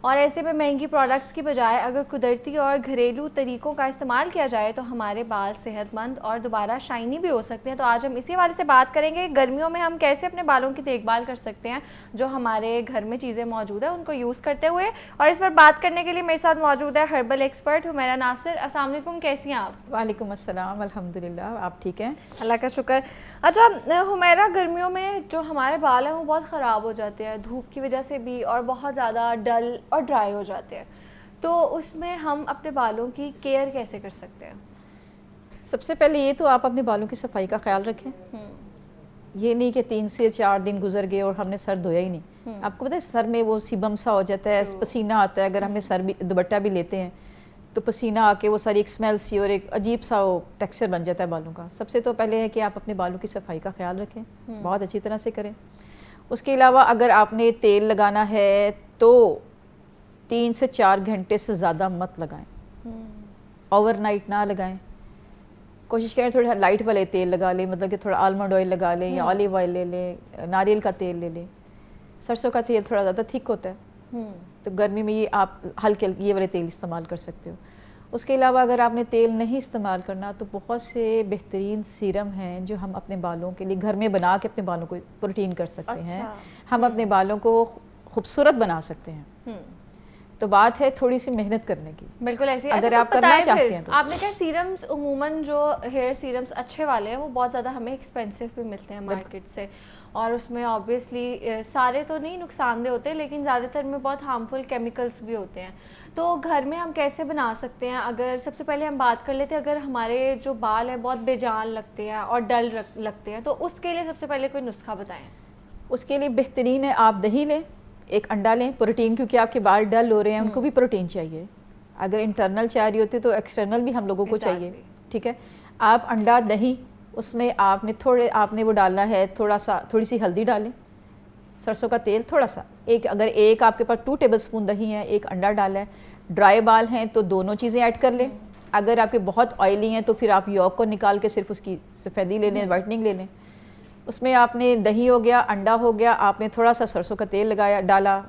اور ایسے میں مہنگی پروڈکٹس کی بجائے اگر قدرتی اور گھریلو طریقوں کا استعمال کیا جائے تو ہمارے بال صحت مند اور دوبارہ شائنی بھی ہو سکتے ہیں. تو آج ہم اسی حوالے سے بات کریں گے گرمیوں میں ہم کیسے اپنے بالوں کی دیکھ بھال کر سکتے ہیں, جو ہمارے گھر میں چیزیں موجود ہیں ان کو یوز کرتے ہوئے. اور اس پر بات کرنے کے لیے میرے ساتھ موجود ہے ہربل ایکسپرٹ حمیرہ ناصر. السلام علیکم, کیسی ہیں آپ؟ وعلیکم السلام, الحمدللہ, آپ ٹھیک ہیں؟ اللہ کا شکر. اچھا حمیرہ, گرمیوں میں جو ہمارے بال ہیں وہ بہت خراب ہو جاتے ہیں دھوپ کی وجہ سے بھی, اور بہت زیادہ ڈل اور ڈرائی ہو جاتے ہیں, تو اس میں ہم اپنے بالوں کی کیئر کیسے کر سکتے ہیں؟ سب سے پہلے یہ تو آپ اپنے بالوں کی صفائی کا خیال رکھیں. یہ نہیں کہ 3 سے 4 دن گزر گئے اور ہم نے سر دھویا ہی نہیں. آپ کو پتہ ہے سر میں وہ سیبم سا ہو جاتا ہے, پسینہ آتا ہے, اگر ہم نے سر بھی دوپٹہ بھی لیتے ہیں تو پسینہ آ کے وہ ساری ایک اسمیل سی اور ایک عجیب سا وہ ٹیکسچر بن جاتا ہے بالوں کا. سب سے تو پہلے ہے کہ آپ اپنے بالوں کی صفائی کا خیال رکھیں, بہت اچھی طرح سے کریں. اس کے علاوہ اگر آپ نے تیل لگانا ہے تو 3 سے 4 گھنٹے سے زیادہ مت لگائیں, اوور نائٹ نہ لگائیں. کوشش کریں تھوڑا لائٹ والے تیل لگا لیں, مطلب کہ تھوڑا آلمنڈ آئل لگا لیں یا اولیو آئل لے لیں, ناریل کا تیل لے لیں. سرسوں کا تیل تھوڑا زیادہ تھک ہوتا ہے تو گرمی میں یہ آپ ہلکے یہ والے تیل استعمال کر سکتے ہو. اس کے علاوہ اگر آپ نے تیل نہیں استعمال کرنا تو بہت سے بہترین سیرم ہیں جو ہم اپنے بالوں کے لیے گھر میں بنا کے اپنے بالوں کو پروٹین کر سکتے ہیں. ہم اپنے بالوں کو خوبصورت بنا سکتے ہیں. تو بات ہے تھوڑی سی محنت کرنے کی. بالکل ایسی. اگر آپ کرنا چاہتے ہیں تو آپ نے کہا سیرمز عموماً جو ہیئر سیرمز اچھے والے ہیں وہ بہت زیادہ ہمیں ایکسپینسو بھی ملتے ہیں مارکیٹ سے, اور اس میں آبویسلی سارے تو نہیں نقصان دہ ہوتے لیکن زیادہ تر میں بہت ہارمفل کیمیکلس بھی ہوتے ہیں. تو گھر میں ہم کیسے بنا سکتے ہیں؟ اگر سب سے پہلے ہم بات کر لیتے ہیں اگر ہمارے جو بال ہیں بہت بے جان لگتے ہیں اور ڈل لگتے ہیں تو اس کے لیے سب سے پہلے کوئی نسخہ بتائیں. اس کے لیے بہترین ہے آپ دہی لیں, ایک انڈا لیں, پروٹین, کیونکہ آپ کے بال ڈل ہو رہے ہیں ان کو بھی پروٹین چاہیے. اگر انٹرنل چاہ رہی ہوتی تو ایکسٹرنل بھی ہم لوگوں کو چاہیے. ٹھیک ہے, آپ انڈا دہی, اس میں آپ نے وہ ڈالنا ہے تھوڑی سی ہلدی ڈالیں, سرسوں کا تیل تھوڑا سا, اگر ایک آپ کے پاس 2 ٹیبل اسپون دہی ہے, ایک انڈا ڈالا ہے. ڈرائی بال ہیں تو دونوں چیزیں ایڈ کر لیں. اگر آپ کے بہت آئلی ہیں تو پھر آپ یوک کو نکال کے صرف اس کی سفیدی لے لیں, وائٹننگ لے لیں. اس میں آپ نے دہی ہو گیا, انڈا ہو گیا, آپ نے تھوڑا سا سرسوں کا تیل ڈالا,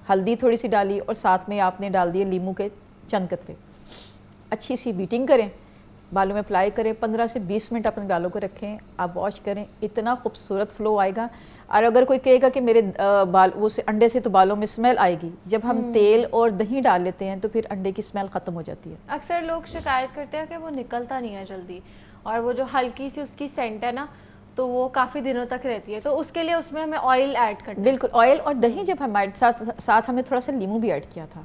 ہلدی تھوڑی سی ڈالی, اور ساتھ میں آپ نے ڈال دیے لیموں کے چند قطرے. اچھی سی بیٹنگ کریں, بالوں میں اپلائی کریں, 15 سے 20 منٹ اپنے بالوں کو رکھیں, آپ واش کریں, اتنا خوبصورت فلو آئے گا. اور اگر کوئی کہے گا کہ میرے بال وہ انڈے سے تو بالوں میں اسمیل آئے گی, جب ہم تیل اور دہی ڈال لیتے ہیں تو پھر انڈے کی اسمیل ختم ہو جاتی ہے. اکثر لوگ شکایت کرتے ہیں کہ وہ نکلتا نہیں ہے جلدی, اور وہ جو ہلکی سی اس کی سینٹ ہے نا تو وہ کافی دنوں تک رہتی ہے, تو اس کے لیے اس میں ہمیں آئل ایڈ کرنا ہے. بالکل, آئل اور دہی جب ہمارے ساتھ ہم نے تھوڑا سا لیموں بھی ایڈ کیا تھا,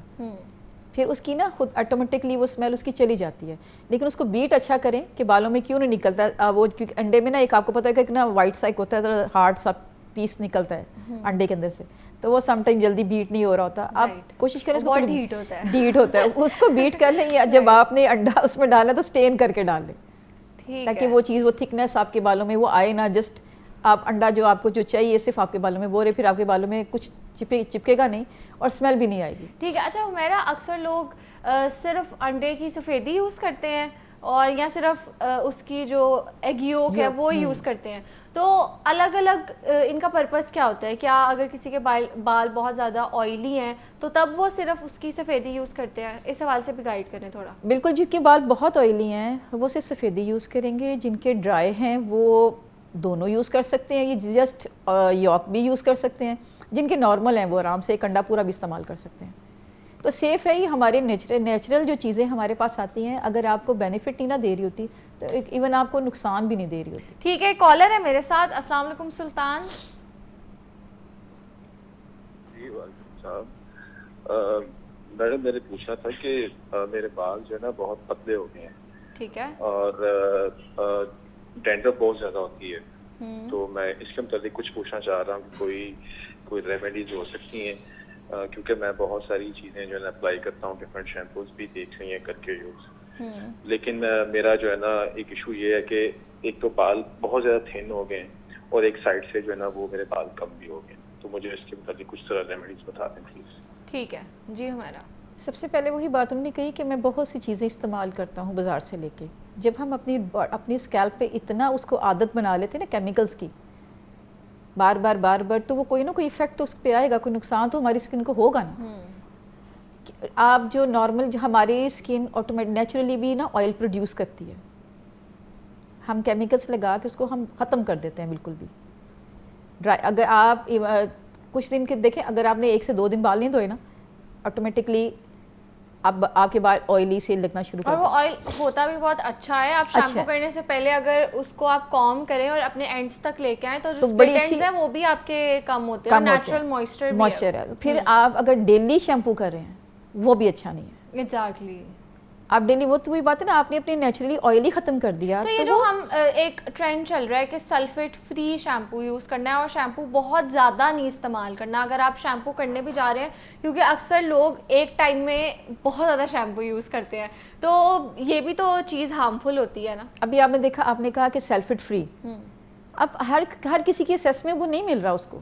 پھر اس کی نا خود آٹومیٹکلی وہ اسمیل اس کی چلی جاتی ہے. لیکن اس کو بیٹ اچھا کریں کہ بالوں میں کیوں نہیں نکلتا وہ, کیونکہ انڈے میں نا ایک آپ کو پتہ ہے کہ نا وائٹ سائک ہوتا ہے, ہارڈ سا پیس نکلتا ہے انڈے کے اندر سے, تو وہ سم ٹائم جلدی بیٹ نہیں ہو رہا ہوتا. آپ کوشش کریں, اس کو ڈیٹ ہوتا ہے, اس کو بیٹ کر لیں, یا جب آپ نے انڈا اس میں ڈالا تو اسٹین کر کے ڈال لیں تاکہ وہ چیز وہ تھکنیس آپ کے بالوں میں وہ آئے نا. جسٹ آپ انڈا جو آپ کو جو چاہیے صرف آپ کے بالوں میں وہ رہے, پھر آپ کے بالوں میں کچھ چپکے گا نہیں اور اسمیل بھی نہیں آئے گی. ٹھیک ہے. اچھا حمیرہ, اکثر لوگ صرف انڈے کی سفیدی یوز کرتے ہیں اور یا صرف اس کی جو ایگ یولک ہے وہ یوز کرتے ہیں, تو الگ الگ ان کا پرپس کیا ہوتا ہے؟ کیا اگر کسی کے بال بہت زیادہ آئلی ہیں تو تب وہ صرف اس کی سفیدی یوز کرتے ہیں؟ اس حوالے سے بھی گائیڈ کریں تھوڑا. بالکل, جن کے بال بہت آئلی ہیں وہ صرف سفیدی یوز کریں گے, جن کے ڈرائی ہیں وہ دونوں یوز کر سکتے ہیں, یہ جسٹ یوک بھی یوز کر سکتے ہیں. جن کے نارمل ہیں وہ آرام سے ایک انڈا پورا بھی استعمال کر سکتے ہیں. تو سیف ہے, یہ ہمارے نیچرل جو چیزیں ہمارے پاس آتی ہیں, اگر آپ کو بینیفٹ نہیں نہ دے رہی ہوتی تو ایون آپ کو نقصان بھی نہیں دے رہی ہوتی. ٹھیک ہے, کالر ہے میرے ساتھ. السلام علیکم سلطان. جی وعلیکم السلام. میڈم میں نے پوچھنا تھا کہ میرے بال جو ہے نا بہت پتلے ہو گئے ہیں. ٹھیک ہے. اور ڈینڈرف بہت زیادہ ہوتی ہے, تو میں اس کے متعلق کچھ پوچھنا چاہ رہا ہوں کہ کوئی ریمیڈیز ہو سکتی ہیں, کیونکہ میں بہت ساری چیزیں جو ہے نا اپلائی کرتا ہوں, ڈفرینٹ شیمپوز بھی دیکھ رہی ہیں کر کے یوز, لیکن میرا جو ہے نا ایک ایشو یہ ہے کہ ایک تو بال بہت زیادہ تھن ہو گئے ہیں اور ایک سائڈ سے جو ہے نا وہ میرے بال کم بھی ہو گئے ہیں, تو مجھے اس کے متعلق کچھ طرح ریمیڈیز بتا دیں پلیز. ٹھیک ہے جی. ہمارا سب سے پہلے وہی بات انہوں نے کہی کہ میں بہت سی چیزیں استعمال کرتا ہوں بازار سے لے کے. جب ہم اپنی اسکیلپ پہ اتنا اس کو عادت بنا لیتے ہیں نا کیمیکلز کی, بار بار تو وہ کوئی نہ کوئی ایفیکٹ تو اس پہ آئے گا, کوئی نقصان تو ہماری اسکن کو ہوگا نا. آپ جو نارمل جو ہماری اسکن آٹومیٹ نیچرلی بھی نا آئل پروڈیوس کرتی ہے, ہم کیمیکلس لگا کے اس کو ہم ختم کر دیتے ہیں بالکل بھی ڈرائی. اگر آپ کچھ دن کے دیکھیں, اگر آپ نے 1 سے 2 دن بال نہیں دھوئے نا, آٹومیٹکلی اب آپ کے بال آئلی سے لگنا شروع کر اور وہ آئل ہوتا بھی بہت اچھا ہے. آپ شیمپو کرنے سے پہلے اگر اس کو آپ کام کریں اور اپنے اینڈز تک لے کے آئیں تو جو اسپلٹ اینڈز ہیں وہ بھی آپ کے کم ہوتے ہیں, اور نیچرل موئسچر ہے. پھر آپ اگر ڈیلی شیمپو کر رہے ہیں وہ بھی اچھا نہیں ہے. ایگزیکٹلی, آپ ڈیلی, وہ تو وہی بات ہے نا, آپ نے اپنی نیچرلی آئل ہی ختم کر دیا. تو یہ جو ہم ایک ٹرینڈ چل رہا ہے کہ سلفیٹ فری شیمپو یوز کرنا ہے اور شیمپو بہت زیادہ نہیں استعمال کرنا اگر آپ شیمپو کرنے بھی جا رہے ہیں, کیونکہ اکثر لوگ ایک ٹائم میں بہت زیادہ شیمپو یوز کرتے ہیں, تو یہ بھی تو چیز ہارمفل ہوتی ہے نا. ابھی آپ نے دیکھا, آپ نے کہا کہ سلفیٹ فری, اب ہر کسی کے اسیس میں وہ نہیں مل رہا اس کو.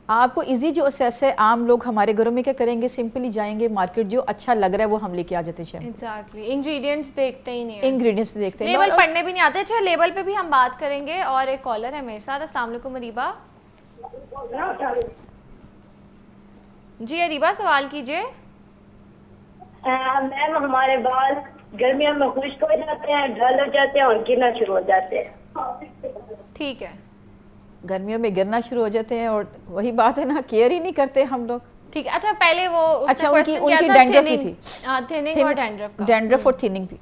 آپ کو ایزی جو اسیس ہے, عام لوگ ہمارے گھروں میں کیا کریں گے, سمپلی جائیں گے مارکیٹ, جو اچھا لگ رہا ہے وہ ہم لے کے آ جاتے ہیں. ایگزیکٹلی, انگریڈینٹس دیکھتے ہی نہیں, انگریڈینٹس دیکھتے ہیں, لیبل پڑھنے بھی نہیں آتے. اچھا, لیبل پہ بھی ہم بات کریں گے. اور ایک کالر ہے میرے ساتھ. السلام علیکم اریبہ. جی اریبہ, سوال کیجیے. میم ہمارے بال گرمیوں میں خشک ہو جاتے ہیں, ڈل ہو جاتے ہیں اور گرنا شروع ہو جاتے ہیں. ٹھیک ہے, گرمیوں میں گرنا شروع ہو جاتے ہیں, اور وہی بات ہے نا, کیئر ہی نہیں کرتے ہم لوگ. ٹھیک ہے. اچھا, پہلے وہ اچھا ان کی ڈینڈرف بھی تھی, تھننگ اور ڈینڈرف اور تھننگ بھی.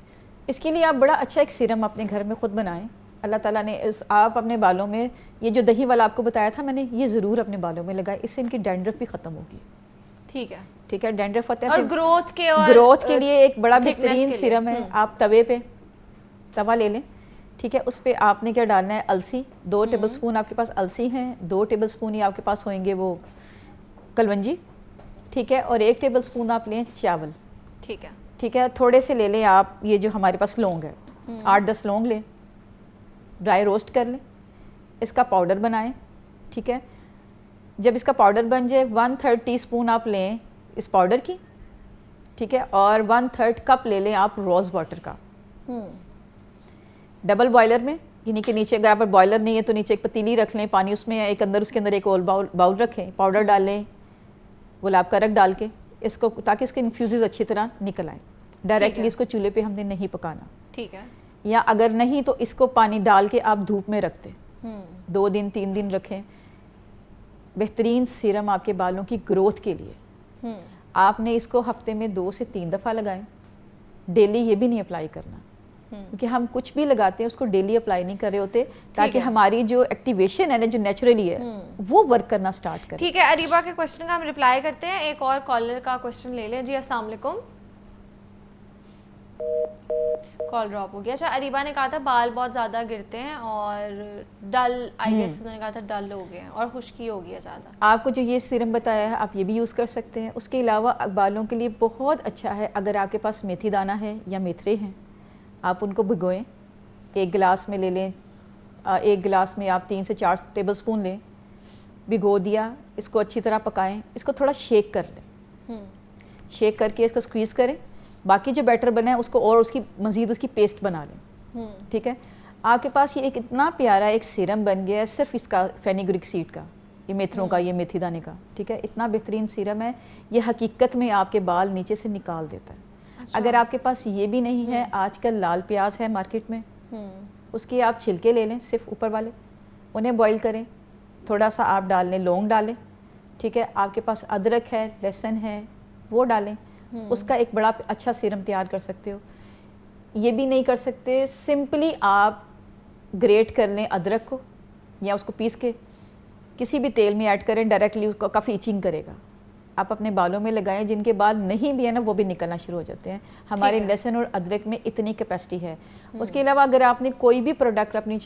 اس کے لیے آپ بڑا اچھا ایک سیرم اپنے گھر میں خود بنائیں. اللہ تعالیٰ نے آپ اپنے بالوں میں یہ جو دہی والا آپ کو بتایا تھا میں نے, یہ ضرور اپنے بالوں میں لگائے, اس سے ان کی ڈینڈرف بھی ختم ہوگی. ٹھیک ہے, ٹھیک ہے. ڈینڈرف ہوتا ہے, اور گروتھ کے لیے ایک بڑا بہترین سیرم ہے. آپ توے پہ توا لے لیں, ٹھیک ہے, اس پہ آپ نے کیا ڈالنا ہے, السی 2 ٹیبل سپون آپ کے پاس السی ہیں, 2 ٹیبل سپون ہی آپ کے پاس ہوئیں گے وہ کلونجی, ٹھیک ہے, اور 1 ٹیبل سپون آپ لیں چاول. ٹھیک ہے, ٹھیک ہے. تھوڑے سے لے لیں آپ یہ جو ہمارے پاس لونگ ہے, 8-10 لونگ لیں, ڈرائی روسٹ کر لیں, اس کا پاؤڈر بنائیں. ٹھیک ہے, جب اس کا پاؤڈر بن جائے 1/3 ٹی اسپون آپ لیں اس پاؤڈر کی, ٹھیک ہے, اور 1/3 کپ لے لیں آپ روز واٹر کا. ڈبل بوائلر میں, یعنی کہ نیچے اگر آپ بوائلر نہیں ہے تو نیچے ایک پتیلی رکھ لیں پانی اس میں, ایک اندر اس کے اندر ایک اور باؤل رکھیں, پاؤڈر ڈال لیں گلاب کا رنگ ڈال کے اس کو, تاکہ اس کے انفیوزز اچھی طرح نکل آئیں. ڈائریکٹلی اس کو چولہے پہ ہم نے نہیں پکانا. ٹھیک ہے, یا اگر نہیں تو اس کو پانی ڈال کے آپ دھوپ میں رکھ دیں, 2 دن 3 دن رکھیں. بہترین سیرم آپ کے بالوں کی گروتھ کے لیے. آپ نے اس کو ہفتے میں 2 سے 3 دفعہ لگائیں, ڈیلی یہ بھی نہیں اپلائی کرنا, کیونکہ ہم کچھ بھی لگاتے ہیں اس کو ڈیلی اپلائی نہیں کر رہے ہوتے, تاکہ ہماری جو ایکٹیویشن ہے نا جو نیچرلی ہے وہ ورک کرنا سٹارٹ کرے. ٹھیک ہے, اریبہ کے کوشچن کا ہم رپلائی کرتے ہیں. ایک اور کالر کا کوشچن لے لیں. جی السلام علیکم. کال ڈراپ ہو گیا. اچھا, اریبہ نے کہا تھا بال بہت زیادہ گرتے ہیں اور ڈل, آئی گیس انہوں نے کہا تھا ڈل ہو گئے ہیں اور خشکی ہو گئی ہے زیادہ. آپ کو جو یہ سیرم بتایا ہے آپ یہ بھی یوز کر سکتے ہیں. اس کے علاوہ بالوں کے لیے بہت اچھا ہے, اگر آپ کے پاس میتھی دانہ ہے یا میتھرے ہیں, آپ ان کو بھگوئیں, 1 گلاس میں لے لیں, 1 گلاس میں آپ 3 سے 4 ٹیبل سپون لیں, بھگو دیا, اس کو اچھی طرح پکائیں, اس کو تھوڑا شیک کر لیں, شیک کر کے اس کو سکویز کریں, باقی جو بیٹر بنا ہے اس کو اور اس کی مزید اس کی پیسٹ بنا لیں. ٹھیک ہے, آپ کے پاس یہ ایک اتنا پیارا ایک سیرم بن گیا ہے صرف اس کا فینیگرک سیڈ کا, یہ میتھروں کا, یہ میتھی دانے کا. ٹھیک ہے, اتنا بہترین سیرم ہے, یہ حقیقت میں آپ کے بال نیچے سے نکال دیتا ہے. اگر آپ کے پاس یہ بھی نہیں ہے, آج کل لال پیاز ہے مارکیٹ میں, اس کے آپ چھلکے لے لیں صرف اوپر والے, انہیں بوائل کریں, تھوڑا سا آپ ڈال لیں لونگ ڈالیں. ٹھیک ہے, آپ کے پاس ادرک ہے, لہسن ہے, وہ ڈالیں, اس کا ایک بڑا اچھا سیرم تیار کر سکتے ہو. یہ بھی نہیں کر سکتے, سمپلی آپ گریٹ کر لیں ادرک کو یا اس کو پیس کے کسی بھی تیل میں ایڈ کریں, ڈائریکٹلی اس کو کافی ایچنگ کرے گا. آپ اپنے بالوں میں لگائیں, جن کے بال نہیں بھی ہے نا وہ بھی نکلنا شروع ہو جاتے ہیں. ہمارے لہسن اور ادرک میں اتنی کیپیسٹی ہے. اس کے علاوہ اگر آپ نے کوئی بھی پروڈکٹ اپنی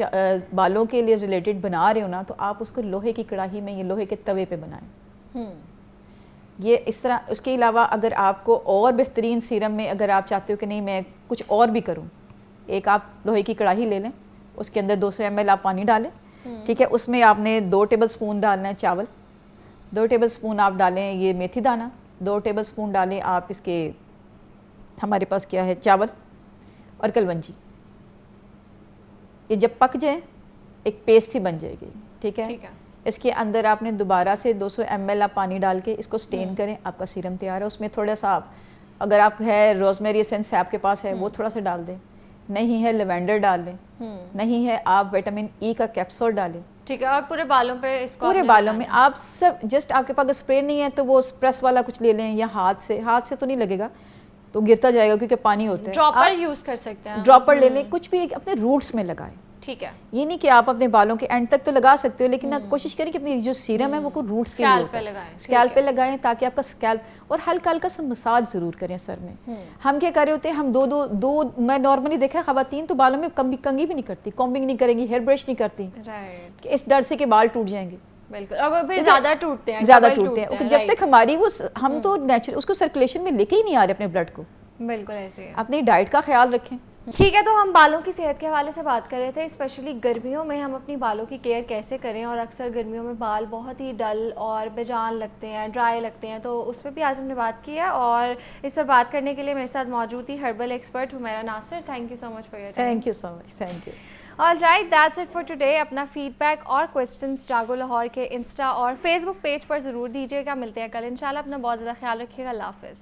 بالوں کے لیے ریلیٹڈ بنا رہے ہو نا, تو آپ اس کو لوہے کی کڑاہی میں یا لوہے کے توے پہ بنائیں. یہ اس طرح. اس کے علاوہ اگر آپ کو اور بہترین سیرم میں اگر آپ چاہتے ہو کہ نہیں میں کچھ اور بھی کروں, ایک آپ لوہے کی کڑاہی لے لیں, اس کے اندر 200 ml آپ پانی ڈالیں. ٹھیک ہے, اس میں آپ نے 2 ٹیبل سپون ڈالنا ہے چاول, 2 ٹیبل سپون آپ ڈالیں یہ میتھی دانہ, 2 ٹیبل سپون ڈالیں آپ اس کے ہمارے پاس کیا ہے چاول اور کلونجی. یہ جب پک جائیں ایک پیسٹ ہی بن جائے گی. ٹھیک ہے, اس کے اندر آپ نے دوبارہ سے 200 ml آپ پانی ڈال کے اس کو سٹین کریں, آپ کا سیرم تیار ہے. اس میں تھوڑا سا آپ اگر آپ ہے روزمیری ایسنس آپ کے پاس ہے وہ تھوڑا سا ڈال دیں, نہیں ہے لیوینڈر ڈال دیں, نہیں ہے آپ وٹامن ای کا کیپسول ڈالیں. ٹھیک ہے, اور پورے بالوں پہ اس کو پورے بالوں میں آپ سب جسٹ آپ کے پاس اسپرے نہیں ہے تو وہ پریس والا کچھ لے لیں, یا ہاتھ سے تو نہیں لگے گا تو گرتا جائے گا کیونکہ پانی ہوتا ہے. ڈراپر یوز کر سکتے ہیں, ڈراپر لے لیں, کچھ بھی اپنے روٹس میں لگائیں. ٹھیک ہے, یہ نہیں کہ آپ اپنے بالوں کے اینڈ تک تو لگا سکتے ہو, لیکن آپ کوشش کریں کہ اپنی جو سیرم ہے وہ کو روٹس کے لیے اسکیلپ پہ لگائیں تاکہ آپ کا اسکیلپ, اور ہلکا ہلکا سا مساج ضرور کریں سر میں. ہم کیا کر رہے ہوتے ہیں, ہم دو میں نارملی دیکھا خواتین تو بالوں میں کنگھی بھی نہیں کرتی, کومبنگ نہیں کریں گی, ہیئر برش نہیں کرتی, اس ڈر سے کہ بال ٹوٹ جائیں گے. بالکل, اور پھر زیادہ ٹوٹتے ہیں. جب تک ہماری وہ ہم تو نیچرل اس کو سرکولیشن میں لے کے ہی نہیں آ رہے اپنے بلڈ کو. بالکل ایسے ہے. اپنی ڈائٹ کا خیال رکھیں. ٹھیک ہے, تو ہم بالوں کی صحت کے حوالے سے بات کر رہے تھے, اسپیشلی گرمیوں میں ہم اپنی بالوں کی کیئر کیسے کریں, اور اکثر گرمیوں میں بال بہت ہی ڈل اور بےجان لگتے ہیں, ڈرائی لگتے ہیں, تو اس پہ بھی آج ہم نے بات کی ہے. اور اس پر بات کرنے کے لیے میرے ساتھ موجود تھی herbal expert Humaira Nasir. Thank you so much for your time. Thank you so much. Thank you. Alright, that's it for today. اپنا فیڈ بیک اور کوسچنس جاگو لاہور کے انسٹا اور فیس بک پیج پر ضرور دیجیے گا. ملتے ہیں کل انشاءاللہ. اپنا بہت زیادہ خیال رکھیے گا. اللہ حافظ.